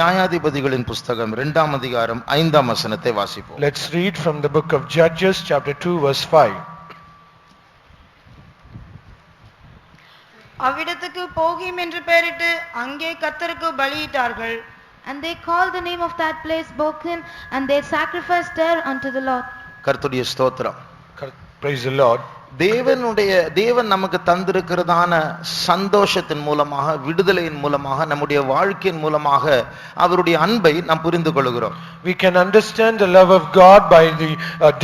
நியாயாதிபதிகளின் புத்தகம் 2ஆம் அதிகாரம் 5ஆம் வசனத்தை வாசிப்போம். Let's read from the book of Judges chapter 2 verse 5. அவ்விடத்துக்கு போகிம் என்று பெயரிட்டு அங்கே கர்த்தருக்கு பலியிட்டார்கள். And they called the name of that place Bochim, and they sacrificed there unto the Lord. கர்த்தருடைய ஸ்தோத்திரம். Praise the Lord. தேவன் நமக்கு தந்திருக்கிறதான சந்தோஷத்தின் மூலமாக, விடுதலையின் மூலமாக, நம்முடைய வாழ்க்கையின் மூலமாக அவருடைய அன்பை நாம் புரிந்து கொள்கிறோம். We can understand the love of God by the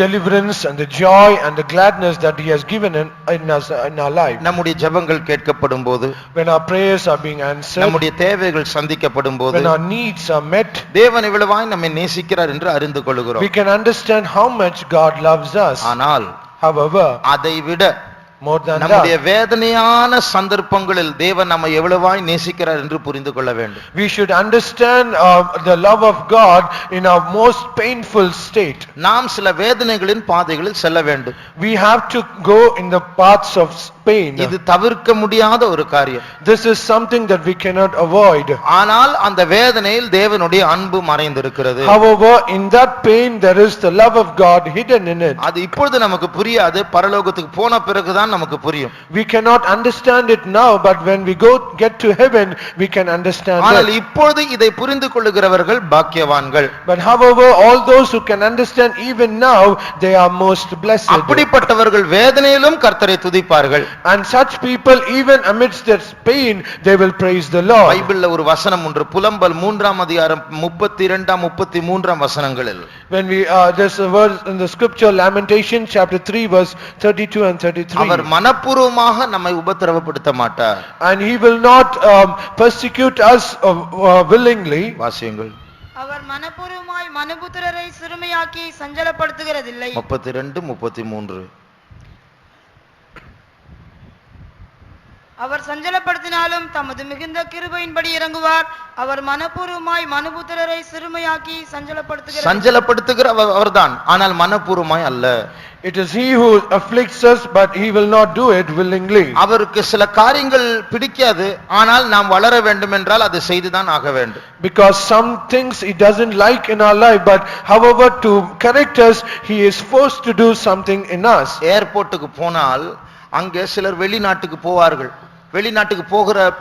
deliverance and the joy and the gladness that he has given in us in our life. நம்முடைய ஜெபங்கள் கேட்கப்படும் போது, when our prayers are being answered, நம்முடைய தேவைகள் சந்திக்கப்படும் போது, when our needs are met, தேவன் எவ்வளவாய் நம்மை நேசிக்கிறார் என்று அறிந்து கொள்கிறோம். we can understand how much God loves us. ஆனால் however, அதை விட more than நம்முடைய that, வேதனையான சந்தர்ப்பங்களில் தேவன் நம்மை எவ்வளவாய் நேசிக்கிறார் என்று புரிந்து கொள்ள வேண்டும். we should understand the love of God in our most painful state. நாம் சில வேதனைகளின் பாதைகளில் செல்ல வேண்டும். We have to go in the paths of pain. இது தவிர்க்க முடியாத ஒரு காரியம். This is something that we cannot avoid. ஆனால் அந்த வேதனையில் தேவனுடைய அன்பு மறைந்திருக்கிறது. However, in that pain there is the love of God hidden in it. அது இப்பொழுது நமக்கு புரியாது, பரலோகத்துக்கு போன பிறகுதான் நமக்கு புரியும். We cannot understand it now, but when we get to heaven we can understand ஆனால் it. இப்பொழுது இதை புரிந்து கொள்ளுகிறவர்கள் பாக்கியவான்கள். But however, all those who can understand even now, they are most blessed. அப்படிப்பட்டவர்கள் வேதனையிலும் கர்த்தரை துதிப்பார்கள். And such people, even amidst their pain, they will praise the Lord. பைபிள்ல ஒரு வசனம் ஒன்று, புலம்பல் 3ஆம் அதிகாரம் 32ஆம் 33ஆம் வசனங்களில், when we there's a verse in the scripture, Lamentation chapter 3 verse 32 and 33. அவர் மனப்பூர்வமாக நம்மை உபத்திரவப்படுத்த மாட்டார். And he will not persecute us willingly. வாசியுங்கள். அவர் மனப்பூர்வமாய் மனுபுத்திரரை சிறுமையாக்கி சஞ்சலப்படுத்துகிறதில்லை. 32 33. அவர் சஞ்சலப்படுத்தினாலும் தமது மிகுந்த கிருபையின்படி இறங்குவார். அவர் மனப்பூர்வமாய் மனுபுத்திரரை சிறுமையாக்கி சஞ்சலப்படுத்துகிற அவர்தான், ஆனால் மனப்பூர்வமாய் அல்ல. It is he who afflicts us, but he will not do it willingly. அவருக்கு சில காரியங்கள் பிடிக்காது, ஆனால் நாம் வளர வேண்டும் என்றால் அதை செய்துதான் ஆக வேண்டும். Because some things he doesn't like in our life, but however to correct us, he is forced to do something in us. ஏர்போர்ட்டுக்கு போனால் அங்கே சிலர் வெளிநாட்டுக்கு போவார்கள். வெளிநாட்டுக்கு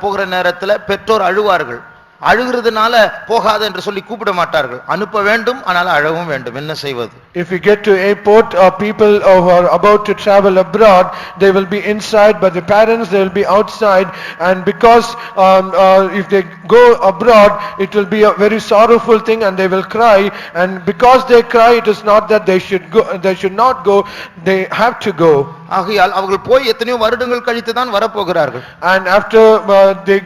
போகிற நேரத்துல பெற்றோர் அழுவார்கள். அழுகிறதுனால போகாத என்று சொல்லி கூப்பிட மாட்டார்கள். அனுப்ப வேண்டும், ஆனால் அழவும் வேண்டும். என்ன செய்வது? If we get to airport, people who are about to travel abroad, they will be inside, but the parents, they will be outside. And because if they go abroad, it will be a very sorrowful thing, and they will cry. And because they cry, it is not that they should not go, they have to go. ஆகையால் அவர்கள் போய் எத்தனையோ வருடங்கள் கழித்து தான் வரப்போகிறார்கள். And after they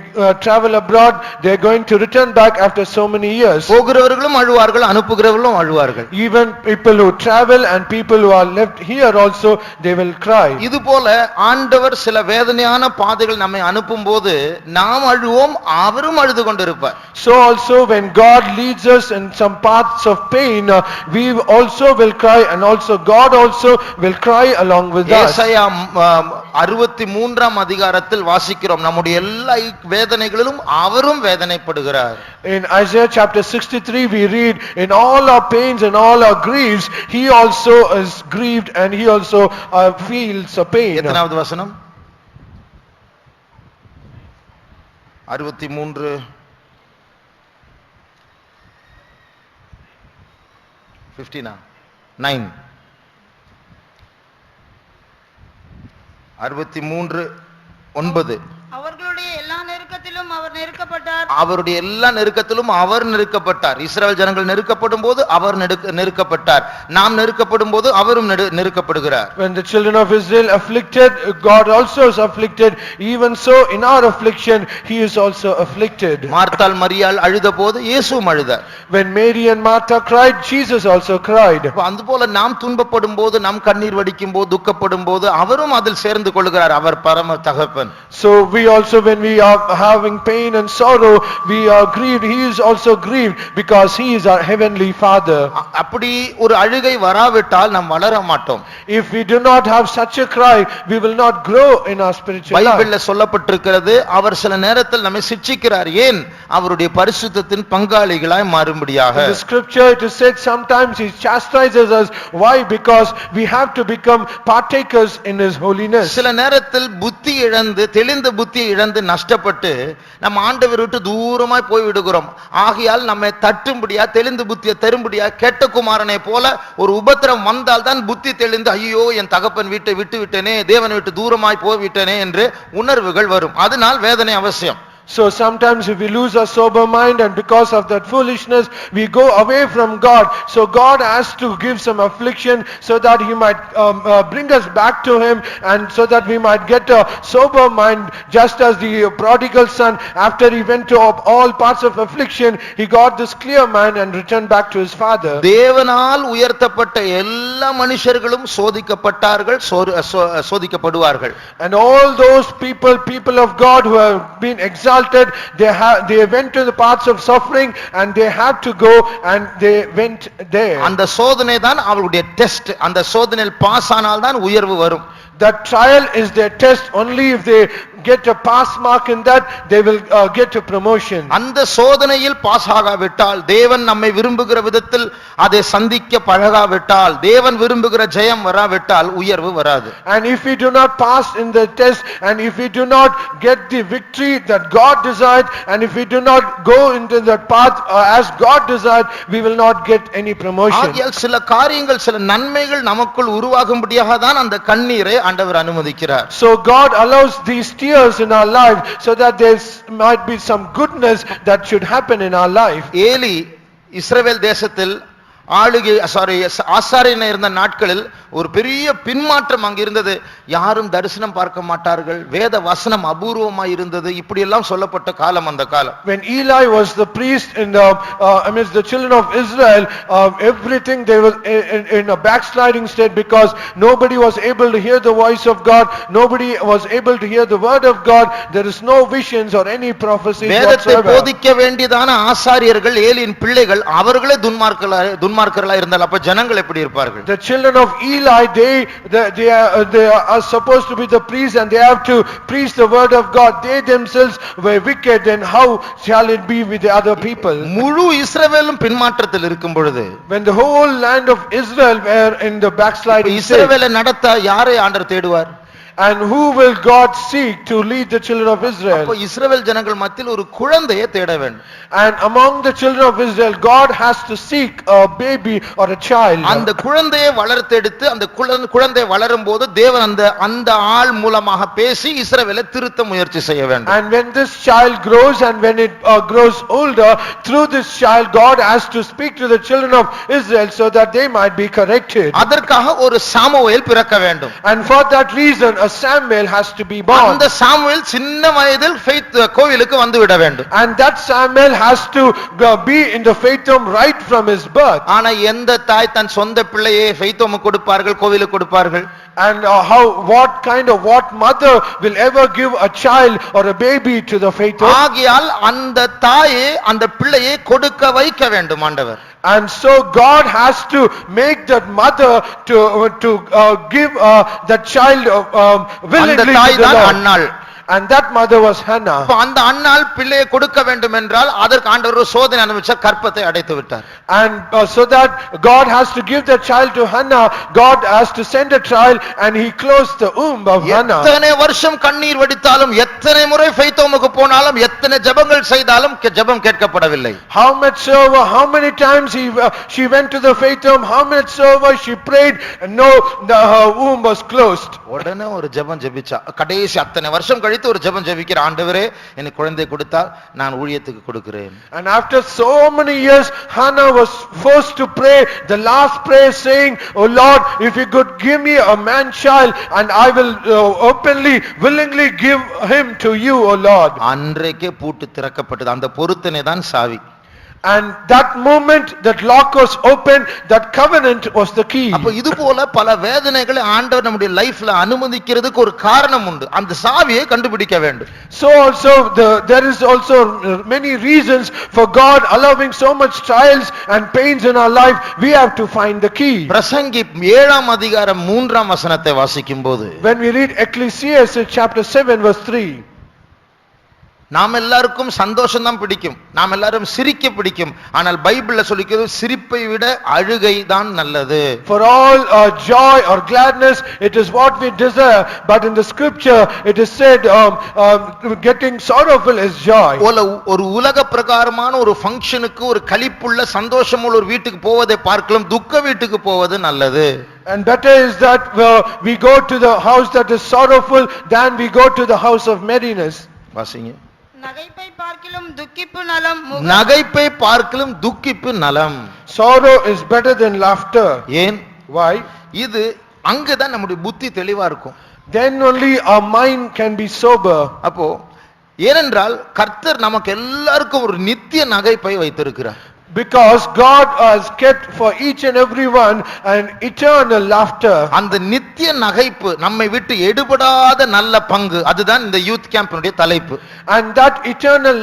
travel abroad, they are going to return back after so many years. போகிறவர்களும் அழுவார்கள், அனுப்புகிறவர்களும் அழுவார்கள். Even people who travel and people who are left here also, they will cry. இது போல ஆண்டவர் சில வேதனையான பாதைகள் நம்மை அனுப்பும்போது நாம் அழுவோம், அவரும் அழுது கொண்டிருப்பார். So also when God leads us in some paths of pain, we also will cry, and also God also will cry along with us. ஏசாயா 63ஆம் அதிகாரத்தில் வாசிக்கிறோம், நம்முடைய எல்லா வேதனைகளிலும் அவரும் வேதனைப்படுகிறார். In Isaiah chapter 63 we read, in all our pains and all our griefs, he also is grieved, and he also feels a pain. எத்தனாவது வசனம்? 63 15 9 63 9. அவர்களுடைய எல்லா நெருக்கத்திலும் அவர் நெருக்கப்பட்டார். அவருடைய எல்லா நெருக்கத்திலும் அவர் நெருக்கப்பட்டார். இஸ்ரவேல் ஜனங்கள் நெருக்கப்படும் போது அவர் நெருக்கப்பட்டார். நாம் நெருக்கப்படும் போது அவரும் நெருக்கப்படுகிறார். When the children of Israel afflicted, God also is afflicted. Even so in our affliction, he is also afflicted. மார்த்தாள் மரியாள் அழுதபோது இயேசுவும் அழுதார். When Mary and Martha cried, Jesus also cried. அதுபோல நாம் துன்பப்படும் போது, நாம் கண்ணீர் வடிக்கும் போது, துக்கப்படும் போது அவரும் அதில் சேர்ந்து கொள்கிறார். அவர் பரம தகப்பன். So we also, when we are having pain and sorrow, sorrow we are grieved, he is also grieved because he is our heavenly Father. அப்படி ஒரு அழுகை வராவிட்டால் நாம் வளர மாட்டோம். If we do not have such a cry, we will not grow in our spiritual life. பைபிள்ல சொல்லப்பட்டிருக்கிறது, அவர் சில நேரத்தில் நம்மை சிட்சிக்கிறார், ஏன்? அவருடைய பரிசுத்தத்தின் பங்காளிகளாய் மாறும்படியாக. In the scripture it is said sometimes he chastises us. Why? Because we have to become partakers in his holiness. சில நேரத்தில் புத்தி இழந்து, தெளிந்த புத்தியை இழந்து நஷ்டப்பட்டு நம்ம ஆண்டவரை விட்டு தூரமாய் போய் விடுகிறோம். ஆகையால் நம்மை தட்டும்படியா, தெளிந்த புத்தியை தரும்படியா, கெட்ட குமாரனை போல ஒரு உபத்திரம் வந்தால் தான் புத்தி தெளிந்து, ஐயோ என் தகப்பன் வீட்டை விட்டு விட்டேனே, தேவனை விட்டு தூரமாய் போய்விட்டேனே என்று உணர்வுகள் வரும். அதனால் வேதனை அவசியம். So sometimes if we lose our sober mind and because of that foolishness we go away from God, so God has to give some affliction so that he might bring us back to him, and so that we might get a sober mind, just as the prodigal son, after he went to all parts of affliction, he got this clear mind and returned back to his father. தேவனால் உயர்த்தப்பட்ட எல்லா மனுஷர்களும் சோதிக்கப்பட்டார்கள், சோதிக்கப்படுவார்கள். And all those people of God who have been exalted, they went to the paths of suffering and they had to go and they went there. அந்த சோதனை தான் அவருடைய test. அந்த சோதனையில் pass ஆனால் தான் உயர்வு வரும். That trial is their test. Only if they get a pass mark in that, they will get a promotion. அந்த சோதனையில் பாஸ் ஆகாவிட்டால், தேவன் நம்மை விரும்புகிற விதத்தில் அதை சந்திக்க பழகாவிட்டால், தேவன் விரும்புகிற ஜெயம் வராவிட்டால் உயர்வு வராது. And if we do not pass in the test, and if we do not get the victory that God desired, and if we do not go into that path as God desired, we will not get any promotion. ஆகையால் சில காரியங்கள், சில நன்மைகள் நமக்குள் உருவாகும்படியாக தான் அந்த கண்ணீரை ஆண்டவர் அனுமதிக்கிறார். So God allows these tears in our life so that there might be some goodness that should happen in our life. Eli இஸ்ரவேல் தேசத்தில் ஆசாரியனாக இருந்த நாட்களில் ஒரு பெரிய பின்மாற்றம் அங்க இருந்தது. யாரும் தரிசனம் பார்க்க மாட்டார்கள், வேத வசனம் அபூர்வமாய் இருந்தது, இப்படி எல்லாம் சொல்லப்பட்ட காலம் அந்த காலம். When Eli was the priest amidst the children of Israel, everything they were in a backsliding state because nobody was able to hear the voice of God, nobody was able to hear the word of God, there is no visions or any prophecies வேதத்தை whatsoever. போதிக்க வேண்டியதான ஆசாரியர்கள், ஏலியின் பிள்ளைகள், அவர்களே துன்மார்க்கர்களாய் இருந்தால் அப்ப ஜனங்கள் எப்படி இருப்பார்கள்? The children of Eli, they are supposed to be the priests and they have to preach the word of God. They themselves were wicked, then how shall it be with the other people? முழு இஸ்ரவேலும் பின்மாற்றத்தில் இருக்கும் பொழுது, When the whole land of Israel were in the backsliding state, இஸ்ரவேலை நடத்த யாரை ஆண்டவர் தேடுவார்? and who will God seek to lead the children of Israel? அப்ப இஸ்ரவேல் ஜனங்கள் மத்தியில் ஒரு குழந்தையை தேட வேண்டும். And among the children of Israel, God has to seek a baby or a child. அந்த குழந்தையை வளர்த்தெடுத்து, அந்த குழந்தை வளரும் போது தேவன் அந்த ஆள் மூலமாக பேசி இஸ்ரவேலை திருத்த முயற்சி செய்ய வேண்டும். And when this child grows and when it grows older, through this child God has to speak to the children of Israel so that they might be corrected. அதற்காக ஒரு சாமுவேல் பிறக்க வேண்டும். And for that reason a Samuel has to be born. அந்த Samuel சின்ன வயதில் faith கோவிலுக்கு வந்து விட வேண்டும். And that Samuel has to be in the faith home right from his birth. ஆனா எந்த தாய் தன் சொந்த பிள்ளையை ஃபெய்த் ஹோம் கொடுப்பார்கள், கோவிலுக்கு கொடுப்பார்கள்? And what mother will ever give a child or a baby to the faith home? ஆகையால் அந்த தாயே அந்த பிள்ளையை கொடுக்க வைக்க வேண்டும் ஆண்டவர். And so God has to make that mother to give that child willingly அந்த to தாய் the தான் Lord. Annal. And that mother was Hannah. அப்ப அந்த அன்னாள் பிள்ளையை கொடுக்க வேண்டும் என்றால் அதற்கு ஆண்டவர் ஒரு சோதனை அனுபவிச்சார், கற்பத்தை அடைத்து விட்டார். And so that God has to give the child to Hannah, God has to send a trial and he closed the womb of Hannah. எத்தனை வருஷம் கண்ணீர் வடித்தாலும், எத்தனை முறை ஃபெய்த் ஹோமுக்கு போனாலும், எத்தனை ஜெபங்கள் செய்தாலும் ஜெபம் கேட்கப்படவில்லை. How many times she went to the faith home, how much over she prayed, and her womb was closed. உடனே ஒரு ஜெபம் ஜெபிச்சா, கடைசி அத்தனை வருஷம் கழித்து ஒரு ஜெபம் ஜெபிக்கிற, ஆண்டவரே எனக்கு குழந்தை கொடுத்தால் நான் ஊழியத்துக்கு கொடுக்கிறேன். And after so many years Hannah was forced to pray the last prayer saying, oh Lord, if you could give me a man child and I will willingly give him to you, oh Lord. அன்றைக்கே பூட்டு திறக்கப்பட்டது. அந்த பொருத்தனை தான் சாவி. And that moment that lock was opened, that covenant was the key. அப்ப இது போல பல வேதனைகளை ஆண்டவர் நம்முடைய லைஃப்ல அனுமதிக்கிறதுக்கு ஒரு காரணம் உண்டு. அந்த சாவியை கண்டுபிடிக்க வேண்டும். So also there is also many reasons for God allowing so much trials and pains in our life. We have to find the key. பிரசங்கி 7ஆம் அதிகாரம் 3ஆம் வசனத்தை வாசிக்கும்போது, When we read Ecclesiastes chapter 7 verse 3, நாம் எல்லாருக்கும் சந்தோஷம் தான் பிடிக்கும், நாம் எல்லாரும் சிரிக்க பிடிக்கும். ஆனால் பைபிள்ல சொல்லிக்கிறது சிரிப்பை விட அழுகை தான் நல்லது. For all joy or gladness, it is what we desire. But in the scripture, it is said, getting sorrowful is joy. ஒரு உலக பிரகாரமான ஒரு ஃபங்க்ஷனுக்கு ஒரு களிப்புள்ள சந்தோஷமுள்ள ஒரு வீட்டுக்கு போவதை பார்க்கலாம் துக்க வீட்டுக்கு போவது நல்லது. And better is that we go to the house that is sorrowful than we go to the house of merriness. வாசிங்க. நகைப்பை பார்க்கிலும் துக்கிப்பு நலம். நகைப்பை பார்க்கிலும் துக்கிப்பு நலம். Sorrow is better than laughter. ஏன்? Why? இது அங்கதான் நம்முடைய புத்தி தெளிவா இருக்கும். Then only our mind can be sober. அப்போ ஏனென்றால் கர்த்தர் நமக்கு எல்லாருக்கும் ஒரு நித்திய நகைப்பை வைத்திருக்கிறார். Because God has kept for each and every one an eternal laughter. அந்த நித்திய நகைப்பு நம்மை விட்டு எடுபடாத நல்ல பங்கு, அதுதான் இந்த யூத் கேம்பினுடைய தலைப்பு. And that eternal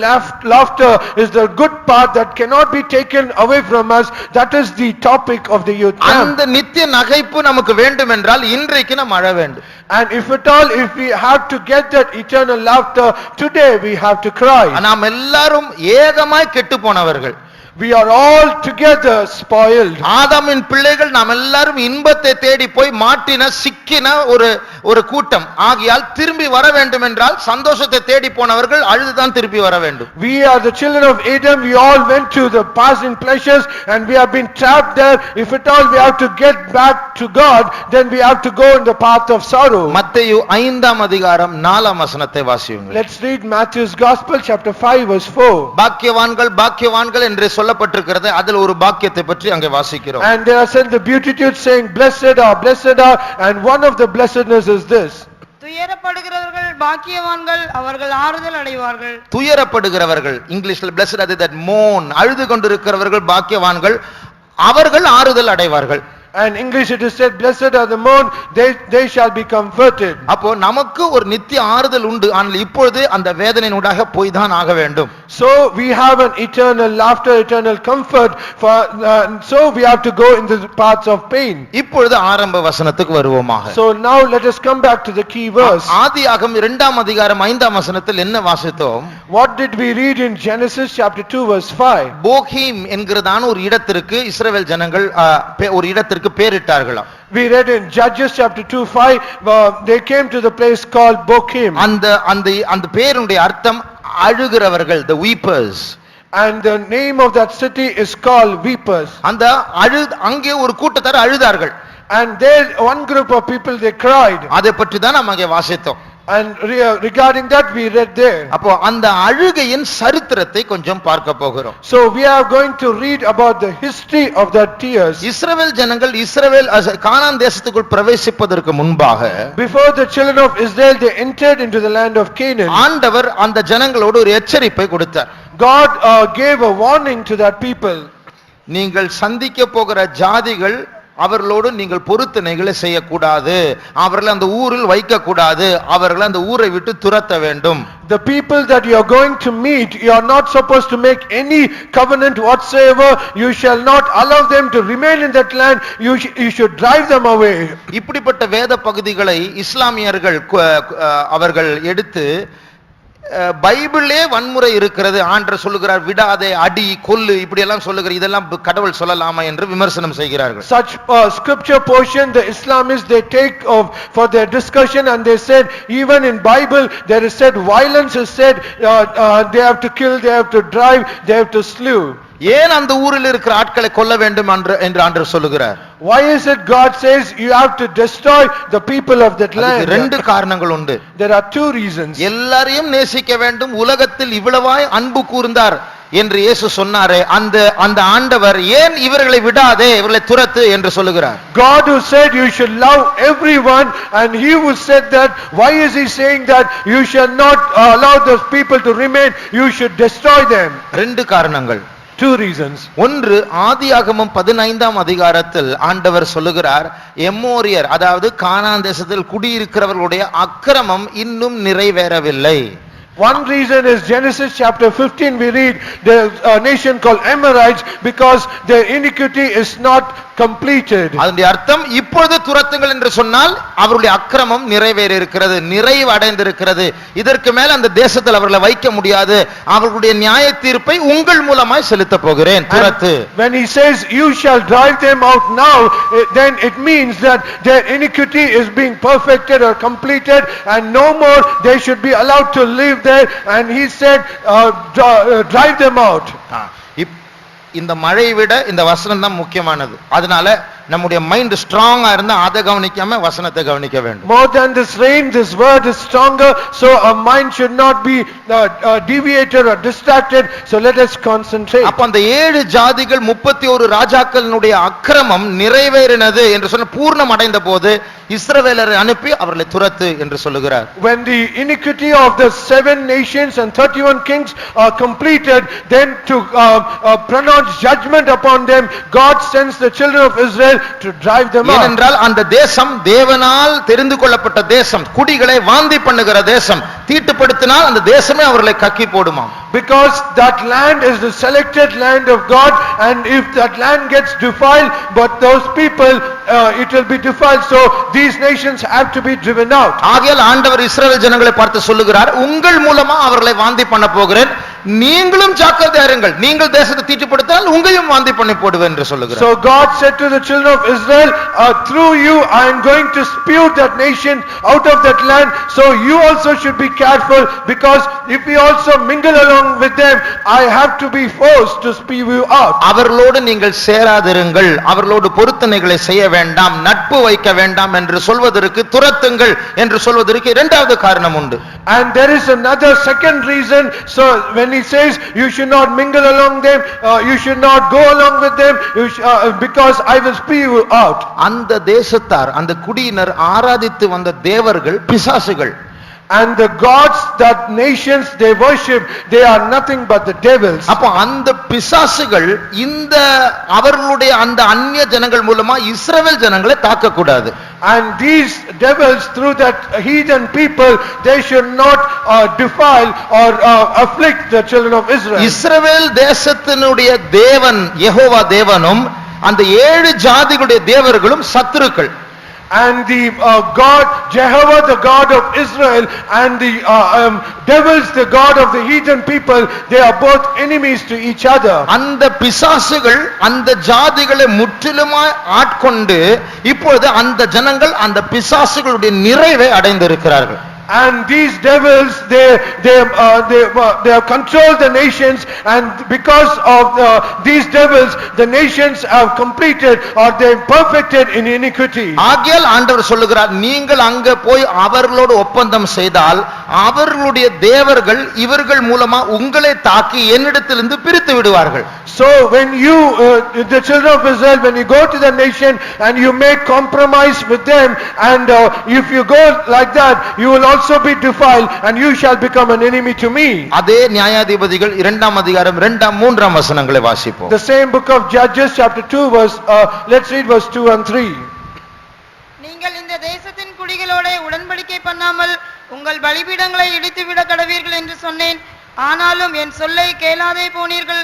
laughter is the good part that cannot be taken away from us. That is the topic of the youth camp. அந்த நித்திய நகைப்பு நமக்கு வேண்டும் என்றால் இன்றைக்கு நாம் அழ வேண்டும். And if we have to get that eternal laughter, today we have to cry. நாம் எல்லாரும் ஏகமாய் கெட்டு போனவர்கள். We are all together spoiled. ஆதாமின் பிள்ளைகள் நாம் எல்லாரும் இன்பத்தை தேடி போய் மாட்டின சிக்கின ஒரு கூட்டம். ஆகையால் திரும்பி வர வேண்டும் என்றால் சந்தோஷத்தை தேடி போனவர்கள் அழுதுதான் திரும்பி வர வேண்டும். We are the children of Adam. We all went to the passing pleasures and we have been trapped there. If at all we have to get back to God, then we have to go in the path of sorrow. மத்தேயு 5ஆம் அதிகாரம் 4ஆம் வசனத்தை வாசியுங்கள். Let's read Matthew's Gospel chapter 5 verse 4. பாக்கியவான்கள் பாக்கியவான்கள் என்று சொல்லப்பட்டிருக்கிறது. அதில் ஒரு பாக்கியத்தை பற்றி அங்கே வாசிக்கிறோம். And there are said the beatitudes saying blessed are, and one of the blessedness is this. துயரப்படுகிறவர்கள் பாக்கியவான்கள், அவர்கள் ஆறுதல் அடைவார்கள். துயரப்படுகிறவர்கள், இங்கிலீஷ்ல blessed அது that mourn, அழுது கொண்டிருக்கிறவர்கள் பாக்கியவான்கள், அவர்கள் ஆறுதல் அடைவார்கள். And English it is said blessed are the mourn, they shall be comforted. அப்போ நமக்கு ஒரு நித்திய ஆறுதல் உண்டு. ஆனால் இப்பொழுது அந்த வேதனையினூடாக போய் தான் ஆக வேண்டும். So we have an eternal laughter, eternal comfort, so we have to go in the paths of pain. இப்பொழுது ஆரம்ப வசனத்துக்கு வருவோமாக. So now let us come back to the key verse. ஆதியாகமம் 2ஆம் அதிகாரம் 5ஆம் வசனத்தில் என்ன வாசித்தோம்? What did we read in Genesis chapter 2 verse 5? போகீம் என்கிறதான ஒரு இடத்திற்கு இஸ்ரவேல் ஜனங்கள் ஒரு இடத்திற்கு பேரிட்டார்களாம். We read in Judges chapter 2:5, they came to the place called Bochim. அந்த பேருடைய அர்த்தம் அழுகிறவர்கள், the weepers. And the name of that city is called Weepers. அந்த அங்கே ஒரு கூட்டத்தார் அழுதார்கள். And there one group of people they cried. அதை பற்றி தான் நாம் அங்கே வாசித்தோம். And regarding that we read there. அப்போ அந்த அழுகையின் சரித்திரத்தை கொஞ்சம் பார்க்க போகிறோம். So we are going to read about the history of that tears. இஸ்ரவேல் ஜனங்கள் கானான் தேசத்துக்குள் பிரவேசிப்பதற்கு முன்பாக, before the children of Israel they entered into the land of Canaan, ஆண்டவர் அந்த ஜனங்களோடு ஒரு எச்சரிப்பை கொடுத்தார். God gave a warning to that people. நீங்கள் சந்திக்க போகிற ஜாதிகள் அவர்களோடு நீங்கள் பொருத்தனைகளை செய்யக்கூடாது, அவர்களை அந்த ஊரில் வைக்க கூடாது, அவர்களை அந்த ஊரை விட்டு துரத்த வேண்டும். The people that you are going to meet, you are not supposed to make any covenant whatsoever. You shall not allow them to remain in that land. You should drive them away. இப்படிப்பட்ட வேத பகுதிகளை இஸ்லாமியர்கள் அவர்கள் எடுத்து பைபிளே வன்முறை இருக்கிறது, ஆண்டவர் சொல்லுகிறார் விடாதே, அடி, கொல்லு, இப்படி எல்லாம் சொல்லுகிறார், இதெல்லாம் கடவுள் சொல்லலாமா என்று விமர்சனம் செய்கிறார்கள். Such scripture portion the Islamists they take for their discussion, and they said even in Bible there is said violence is said, they have to kill, they have to drive, they have to slew. ஏன் அந்த ஊரில் இருக்கிற ஆட்களை கொல்ல வேண்டும் என்று ஆண்டவர் சொல்லுகிறார்? Why is it God says you have to destroy the people of that land? ரெண்டு காரணங்கள் உண்டு. There are two reasons. எல்லாரையும் நேசிக்க வேண்டும், உலகத்தில் இவ்வளவாய் அன்பு கூர்ந்தார் என்று இயேசு சொன்னாரே, அந்த ஆண்டவர் ஏன் இவர்களை விடாதே, இவர்களை துரத்து என்று சொல்லுகிறார்? God who said you should love everyone, and he who said that, why is he saying that you shall not allow those people to remain, you should destroy them? ரெண்டு காரணங்கள். two reasons. ஒன்று, ஆதியாகமம் 15ஆம் அதிகாரத்தில் ஆண்டவர் சொல்லுகிறார், எம்மோரியர் அதாவது கானான் தேசத்தில் குடியிருக்கிறவர்களுடைய அக்கிரமம் இன்னும் நிறைவேறவில்லை. One reason is Genesis chapter 15, we read the nation called Amorites because their iniquity is not completed. அதனுடைய அர்த்தம், இப்பொழுது துரத்துங்கள் என்று சொன்னால் அவருடைய அக்கிரமம் நிறைவேறி இருக்கிறது, நிறைவு அடைந்திருக்கிறது. இதற்கு மேல் அந்த தேசத்தில் அவர்களை வைக்க முடியாது. அவர்களுடைய நியாய தீர்ப்பை உங்கள் மூலமாய் செலுத்த போகிறேன். துரத்து. When he says you shall drive them out now, then it means that their iniquity is being perfected or completed and no more they should be allowed to live there, and he said drive them out. இந்த மழையை விட இந்த வசனம் தான் முக்கியமானது. அதனால நம்முடைய mind ஸ்ட்ராங்கா இருந்தா அதை கவனிக்காம வசனத்தை கவனிக்க வேண்டும். More than this rain, this word is stronger, so our mind should not be deviated or distracted, so let us concentrate. அப்ப அந்த 7 ஜாதிகள் 31 ராஜாக்களினுடைய அக்கிரமம் நிறைவேறினது என்று சொன்ன பூர்ணம் அடைந்த போது இஸ்ரவேலரை அனுப்பி அவர்களை துரத்து என்று சொல்லுகிறார். When the iniquity of the 7 nations and 31 kings are completed, then to pronounce judgment upon them, God sends the children of Israel to drive them out. ஏனென்றால் அந்த தேசம் தேவனால் தெரிந்து கொள்ளப்பட்ட தேசம், குடிகளை வாந்தி பண்ணுகிற தேசம். தீட்டுப்படுத்தினால் அந்த தேசமே அவர்களை கக்கி போடுமாம். Because that land is the selected land of God, and if that land gets defiled, but those people it will be defiled, so these nations have to be driven out. ஆகையால் ஆண்டவர் இஸ்ரவேல் ஜனங்களை பார்த்து சொல்லுகிறார், உங்கள் மூலமா அவர்களை வாந்தி பண்ண போகிறேன், நீங்களும் ஜாக்கிரதையா இருங்கள். நீங்கள் தேசத்தை தீட்டுப்படுத்தினால் உங்களையும் வாந்தி பண்ணி போடுவேன் என்று சொல்லுகிறார். So God said to the children of Israel, through you I am going to spew that nation out of that land, so you also should be careful, because if we also mingle along with them, I have to be forced to spew you out. அவர்களோடு நீங்கள் சேராதிருங்கள், அவர்களோடு பொருத்தனைகளை செய்ய வேண்டாம், நட்பு வைக்க வேண்டாம் என்று சொல்வதற்கு, துரத்துங்கள் என்று சொல்வதற்கு இரண்டாவது காரணம் உண்டு. And there is another second reason. So when he says you should not mingle along them, you should not go along with them, because I will spew you out. அந்த தேசத்தார், அந்த குடியினர் ஆராதித்து வந்த தேவர்கள் பிசாசுகள். And the gods that nations they worship, they are nothing but the devils. அப்ப அந்த பிசாசுகள் இந்த அவர்களுடைய அந்த அந்நிய ஜனங்கள் மூலமா இஸ்ரவேல் ஜனங்களை தாக்க கூடாது. And these devils, through that heathen people, they should not defile or afflict the children of Israel. இஸ்ரவேல் தேசத்தினுடைய தேவன் யெகோவா தேவனும் அந்த 7 ஜாதிகளுடைய தேவர்களும் சத்துருக்கள். And the God Jehovah, the God of Israel, and the devils, the God of the heathen people, they are both enemies to each other. அந்த பிசாசுகள் அந்த ஜாதிகளை முற்றிலுமாய் ஆட்கொண்டு இப்பொழுது அந்த ஜனங்கள் அந்த பிசாசுகளுடைய நிறைவை அடைந்திருக்கிறார்கள். And these devils, they have controlled the nations, and because of these devils, the nations have completed or they perfected in iniquity. ஆகையால் ஆண்டவர் சொல்லுகிறார், நீங்கள் அங்க போய் அவர்களோடு ஒப்பந்தம் செய்தால் அவர்களுடைய தேவர்கள் இவர்கள் மூலமா உங்களை தாக்கி என்னிடத்திலிருந்து பிரித்து விடுவார்கள். So when you the children of Israel, when you go to the nation and you make compromise with them, and if you go like that, you will also be defiled and you shall become an enemy to me. அதே நியாயாதிபதிகள் 2ஆம் அதிகாரம் 2ஆம் 3ஆம் வசனங்களை வாசிப்போம். The same book of Judges chapter 2 verse let's read verse 2 and 3. நீங்கள் இந்த தேசத்தின் குடிகளோட உடன்படிக்கை பண்ணாமல் உங்கள் பலிபீடங்களை இடித்துவிட கடவீர்கள் என்று சொன்னேன். ஆனாலும் என் சொல்லை கேளாதே போனீர்கள்.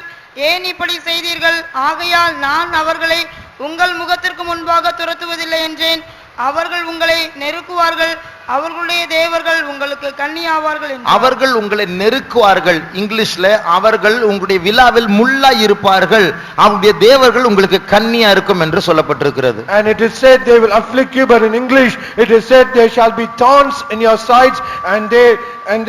ஏன் இப்படி செய்தீர்கள்? ஆகையால் நான் அவர்களை உங்கள் முகத்திற்கு முன்பாக துரத்துவதில்லை என்றேன். அவர்கள் உங்களை நெருக்குவார்கள், அவர்களுடைய தேவர்கள் உங்களுக்கு கண்ணியாவார்கள். அவர்கள் உங்களை நெருக்குவார்கள். இங்கிலீஷ்ல அவர்கள் உங்களுடைய விலாவில் முள்ளாய் இருப்பார்கள், அவருடைய தேவர்கள் உங்களுக்கு கண்ணியா இருக்கும் என்று சொல்லப்பட்டிருக்கிறது. And it is said they will afflict you, but in English it is said there shall be thorns in your sides, and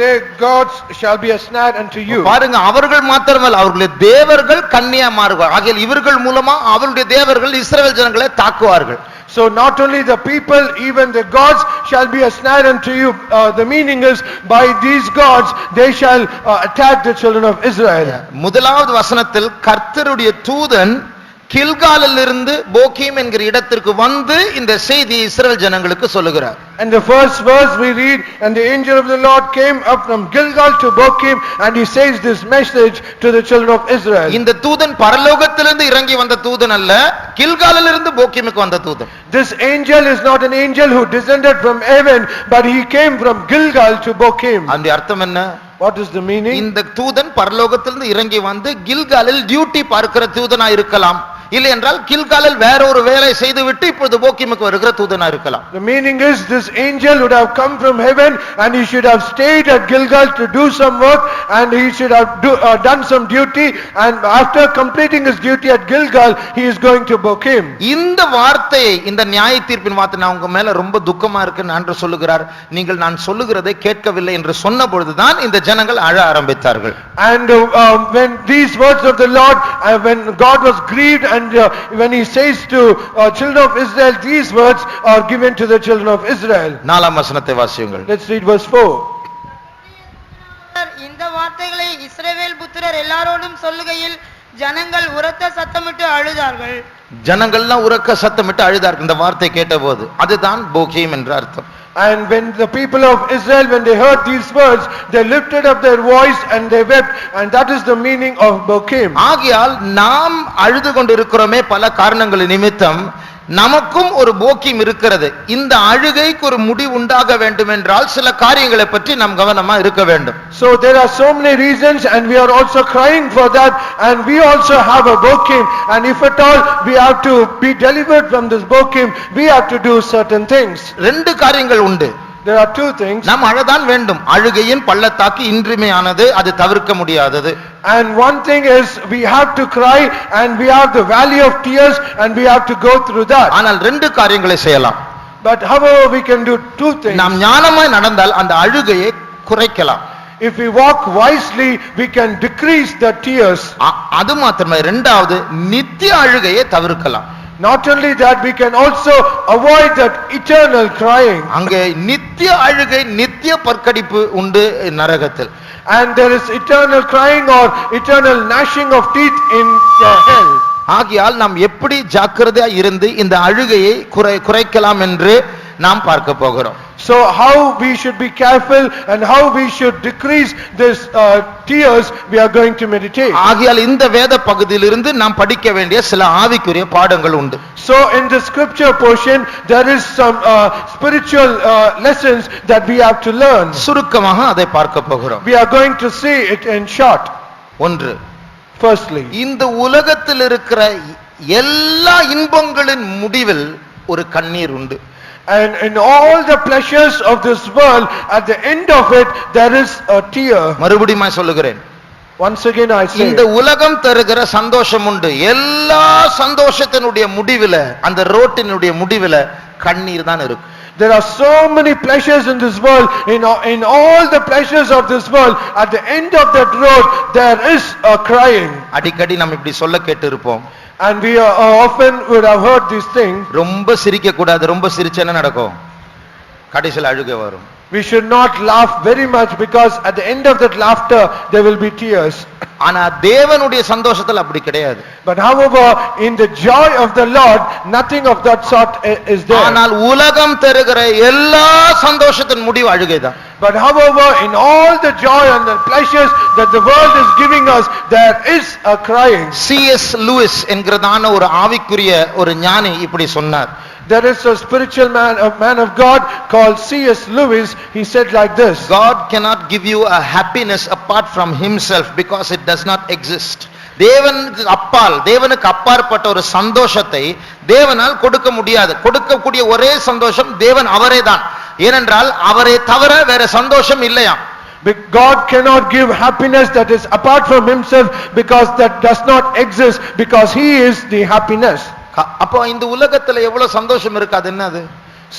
their gods shall be a snare unto you. பாருங்க, அவர்கள் மாத்திரமல்ல அவர்களுடைய தேவர்கள் கண்ணியா மாறுவார்கள். ஆகையால் இவர்கள் மூலமா அவருடைய தேவர்கள் இஸ்ரவேல் ஜனங்களை தாக்குவார்கள். So not only the people, even the gods shall be a snare unto you. The meaning is by these gods they shall attack the children of Israel. முதலாவது வசனத்தில் கர்த்தருடைய தூதன் கில்காலிலிருந்து போகீம் என்கிற இடத்திற்கு வந்து இந்த செய்தி இஸ்ரவேல் ஜனங்களுக்கு சொல்லுகிறார். And the first verse we read, and the angel of the Lord came up from Gilgal to Bochim, and he says this message to the children of Israel. இந்த தூதன் பரலோகத்திலிருந்து இறங்கி வந்த தூதன் அல்ல, கில்காலிலிருந்து போகீமுக்கு வந்த தூதன். This angel is not an angel who descended from heaven, but he came from Gilgal to Bochim. அந்த அர்த்தம் என்ன? What is the meaning? இந்த தூதன் பரலோகத்திலிருந்து இறங்கி வந்து கில்காலில் டியூட்டி பார்க்கிற தூதனா இருக்கலாம், இல்லை என்றால் கில்காலில் வேற ஒரு வேலை செய்துவிட்டு இப்பொழுது போகீமுக்கு வருகிற தூதனா இருக்கலாம். The meaning is this angel would have come from heaven and he should have stayed at Gilgal to do some work, and he should have done some duty, and after completing his duty at Gilgal he is going to Bochim. இந்த வார்த்தையை, இந்த நியாய தீர்ப்பின் வார்த்தை நான் உங்க மேல ரொம்ப துக்கமா இருக்கு ஆண்டவர் சொல்லுகிறார், நீங்கள் நான் சொல்லுகிறதை கேட்கவில்லை என்று சொன்ன பொழுதுதான் இந்த ஜனங்கள் அழ ஆரம்பித்தார்கள். And when these words of the Lord, when God was grieved, and when he says to children of Israel, these words are given to the children of Israel. 4ஆம் வசனத்தை வாசியுங்கள். Let's read verse 4. இந்த வார்த்தைகளை இஸ்ரவேல் புத்திரர் எல்லாரோடும் சொல்லுகையில் ஜனங்கள் உரத்த சத்தமிட்டு அழுதார்கள். ஜனங்கள்லாம் உரக்க சத்தமிட்டு அழுதார்கள் இந்த வார்த்தை கேட்டபோது. அதுதான் போகீம் என்ற அர்த்தம். And when the people of Israel, when they heard these words, they lifted up their voice and they wept, and that is the meaning of Bochim. ஆகையால் நாம் அழுது கொண்டிருக்கிறோமே பல காரணங்கள் நிமித்தம், நமக்கும் ஒரு போகீம் இருக்கிறது. இந்த அழுகைக்கு ஒரு முடிவு உண்டாக வேண்டும் என்றால் சில காரியங்களை பற்றி நாம் கவனமா இருக்க வேண்டும். So there are so many reasons, and we are also crying for that, and we also have a Bochim, and if at all we have to be delivered from this Bochim, we have to do certain things. ரெண்டு காரியங்கள் உண்டு. There are two things. நாம் அழதான் வேண்டும். அழுகையின் பள்ளத்தாக்கு இன்றியமையானது, அது தவிர்க்க முடியாதது. And one thing is we have to cry, and we have the valley of tears, and we have to go through that. ஆனால் ரெண்டு காரியங்களை செய்யலாம். But however we can do two things. நாம் ஞானமாய் நடந்தால் அந்த அழுகையை குறைக்கலாம். If we walk wisely, we can decrease the tears. அது மாத்திரமே, இரண்டாவது நித்திய அழுகையை தவிர்க்கலாம். Not only that, we can also avoid that eternal crying. அங்கே நித்திய அழுகை, நித்திய பற்கடிப்பு உண்டு நரகத்தில். And there is eternal crying or eternal gnashing of teeth in hell. ஆகையால் நாம் எப்படி ஜாக்கிரதையா இருந்து இந்த அழுகையை குறைக்கலாம் என்று நாம் பார்க்க போகிறோம். So how we should be careful and how we should decrease this tears, we are going to meditate. ஆகையால் இந்த வேத பகுதியிலிருந்து நாம் படிக்க வேண்டிய சில ஆவிக்குரிய பாடங்கள் உண்டு. So in the scripture portion there is some spiritual lessons that we have to learn. சுருக்கமாக அதை பார்க்க போகிறோம். We are going to see it in short. ஒன்று, Firstly, இந்த உலகத்தில் இருக்கிற எல்லா இன்பங்களின் முடிவில் ஒரு கண்ணீர் உண்டு. and in all the pleasures of this world, at the end of it there is a tear. மறுபடியும் சொல்லுகிறேன், Once again I say, இந்த உலகம் தருகிற சந்தோஷம் உண்டு. எல்லா சந்தோஷத்தினுடைய முடிவில, அந்த ரோட்டினுடைய முடிவில கண்ணீர் தான் இருக்கும். there are so many pleasures in this world. In all the pleasures of this world, at the end of that road there is a crying. அடிக்கடி நாம் இப்படி சொல்ல கேட்டு இருப்போம். And we often would have heard this thing. ரொம்ப சிரிக்க கூடாது, ரொம்ப சிரிச்சா என்ன நடக்கும்? கடைசியில் அழுகை வரும். We should not laugh very much, because at the end of that laughter there will be tears. ஆனா தேவனுடைய சந்தோஷத்துல அப்படி கிடையாது. But however, in the joy of the Lord, nothing of that sort is there. ஆனால் உலகம் தருகிற எல்லா சந்தோஷத்தின் முடிவு அழுகைதான். But however, in all the joy and the pleasures that the world is giving us, there is a crying. C.S. Lewis என்கிறதான ஒரு ஆவிக்குரிய ஒரு ஞானி இப்படி சொன்னார். There is a spiritual man, a man of God called C.S. Lewis. He said like this: God cannot give you a happiness apart from himself because it does not exist. தேவனுக்கு அப்பாற்பட்ட ஒரு சந்தோஷத்தை தேவனால் கொடுக்க முடியாது. கொடுக்கக்கூடிய ஒரே சந்தோஷம் தேவன் அவரே தான். ஏனென்றால் அவரை தவிர வேற சந்தோஷம் இல்லையா. God cannot give happiness that is apart from himself, because that does not exist, because he is the happiness. அப்போ இந்த உலகத்துல எவ்வளவு சந்தோஷம் இருக்காது என்னது?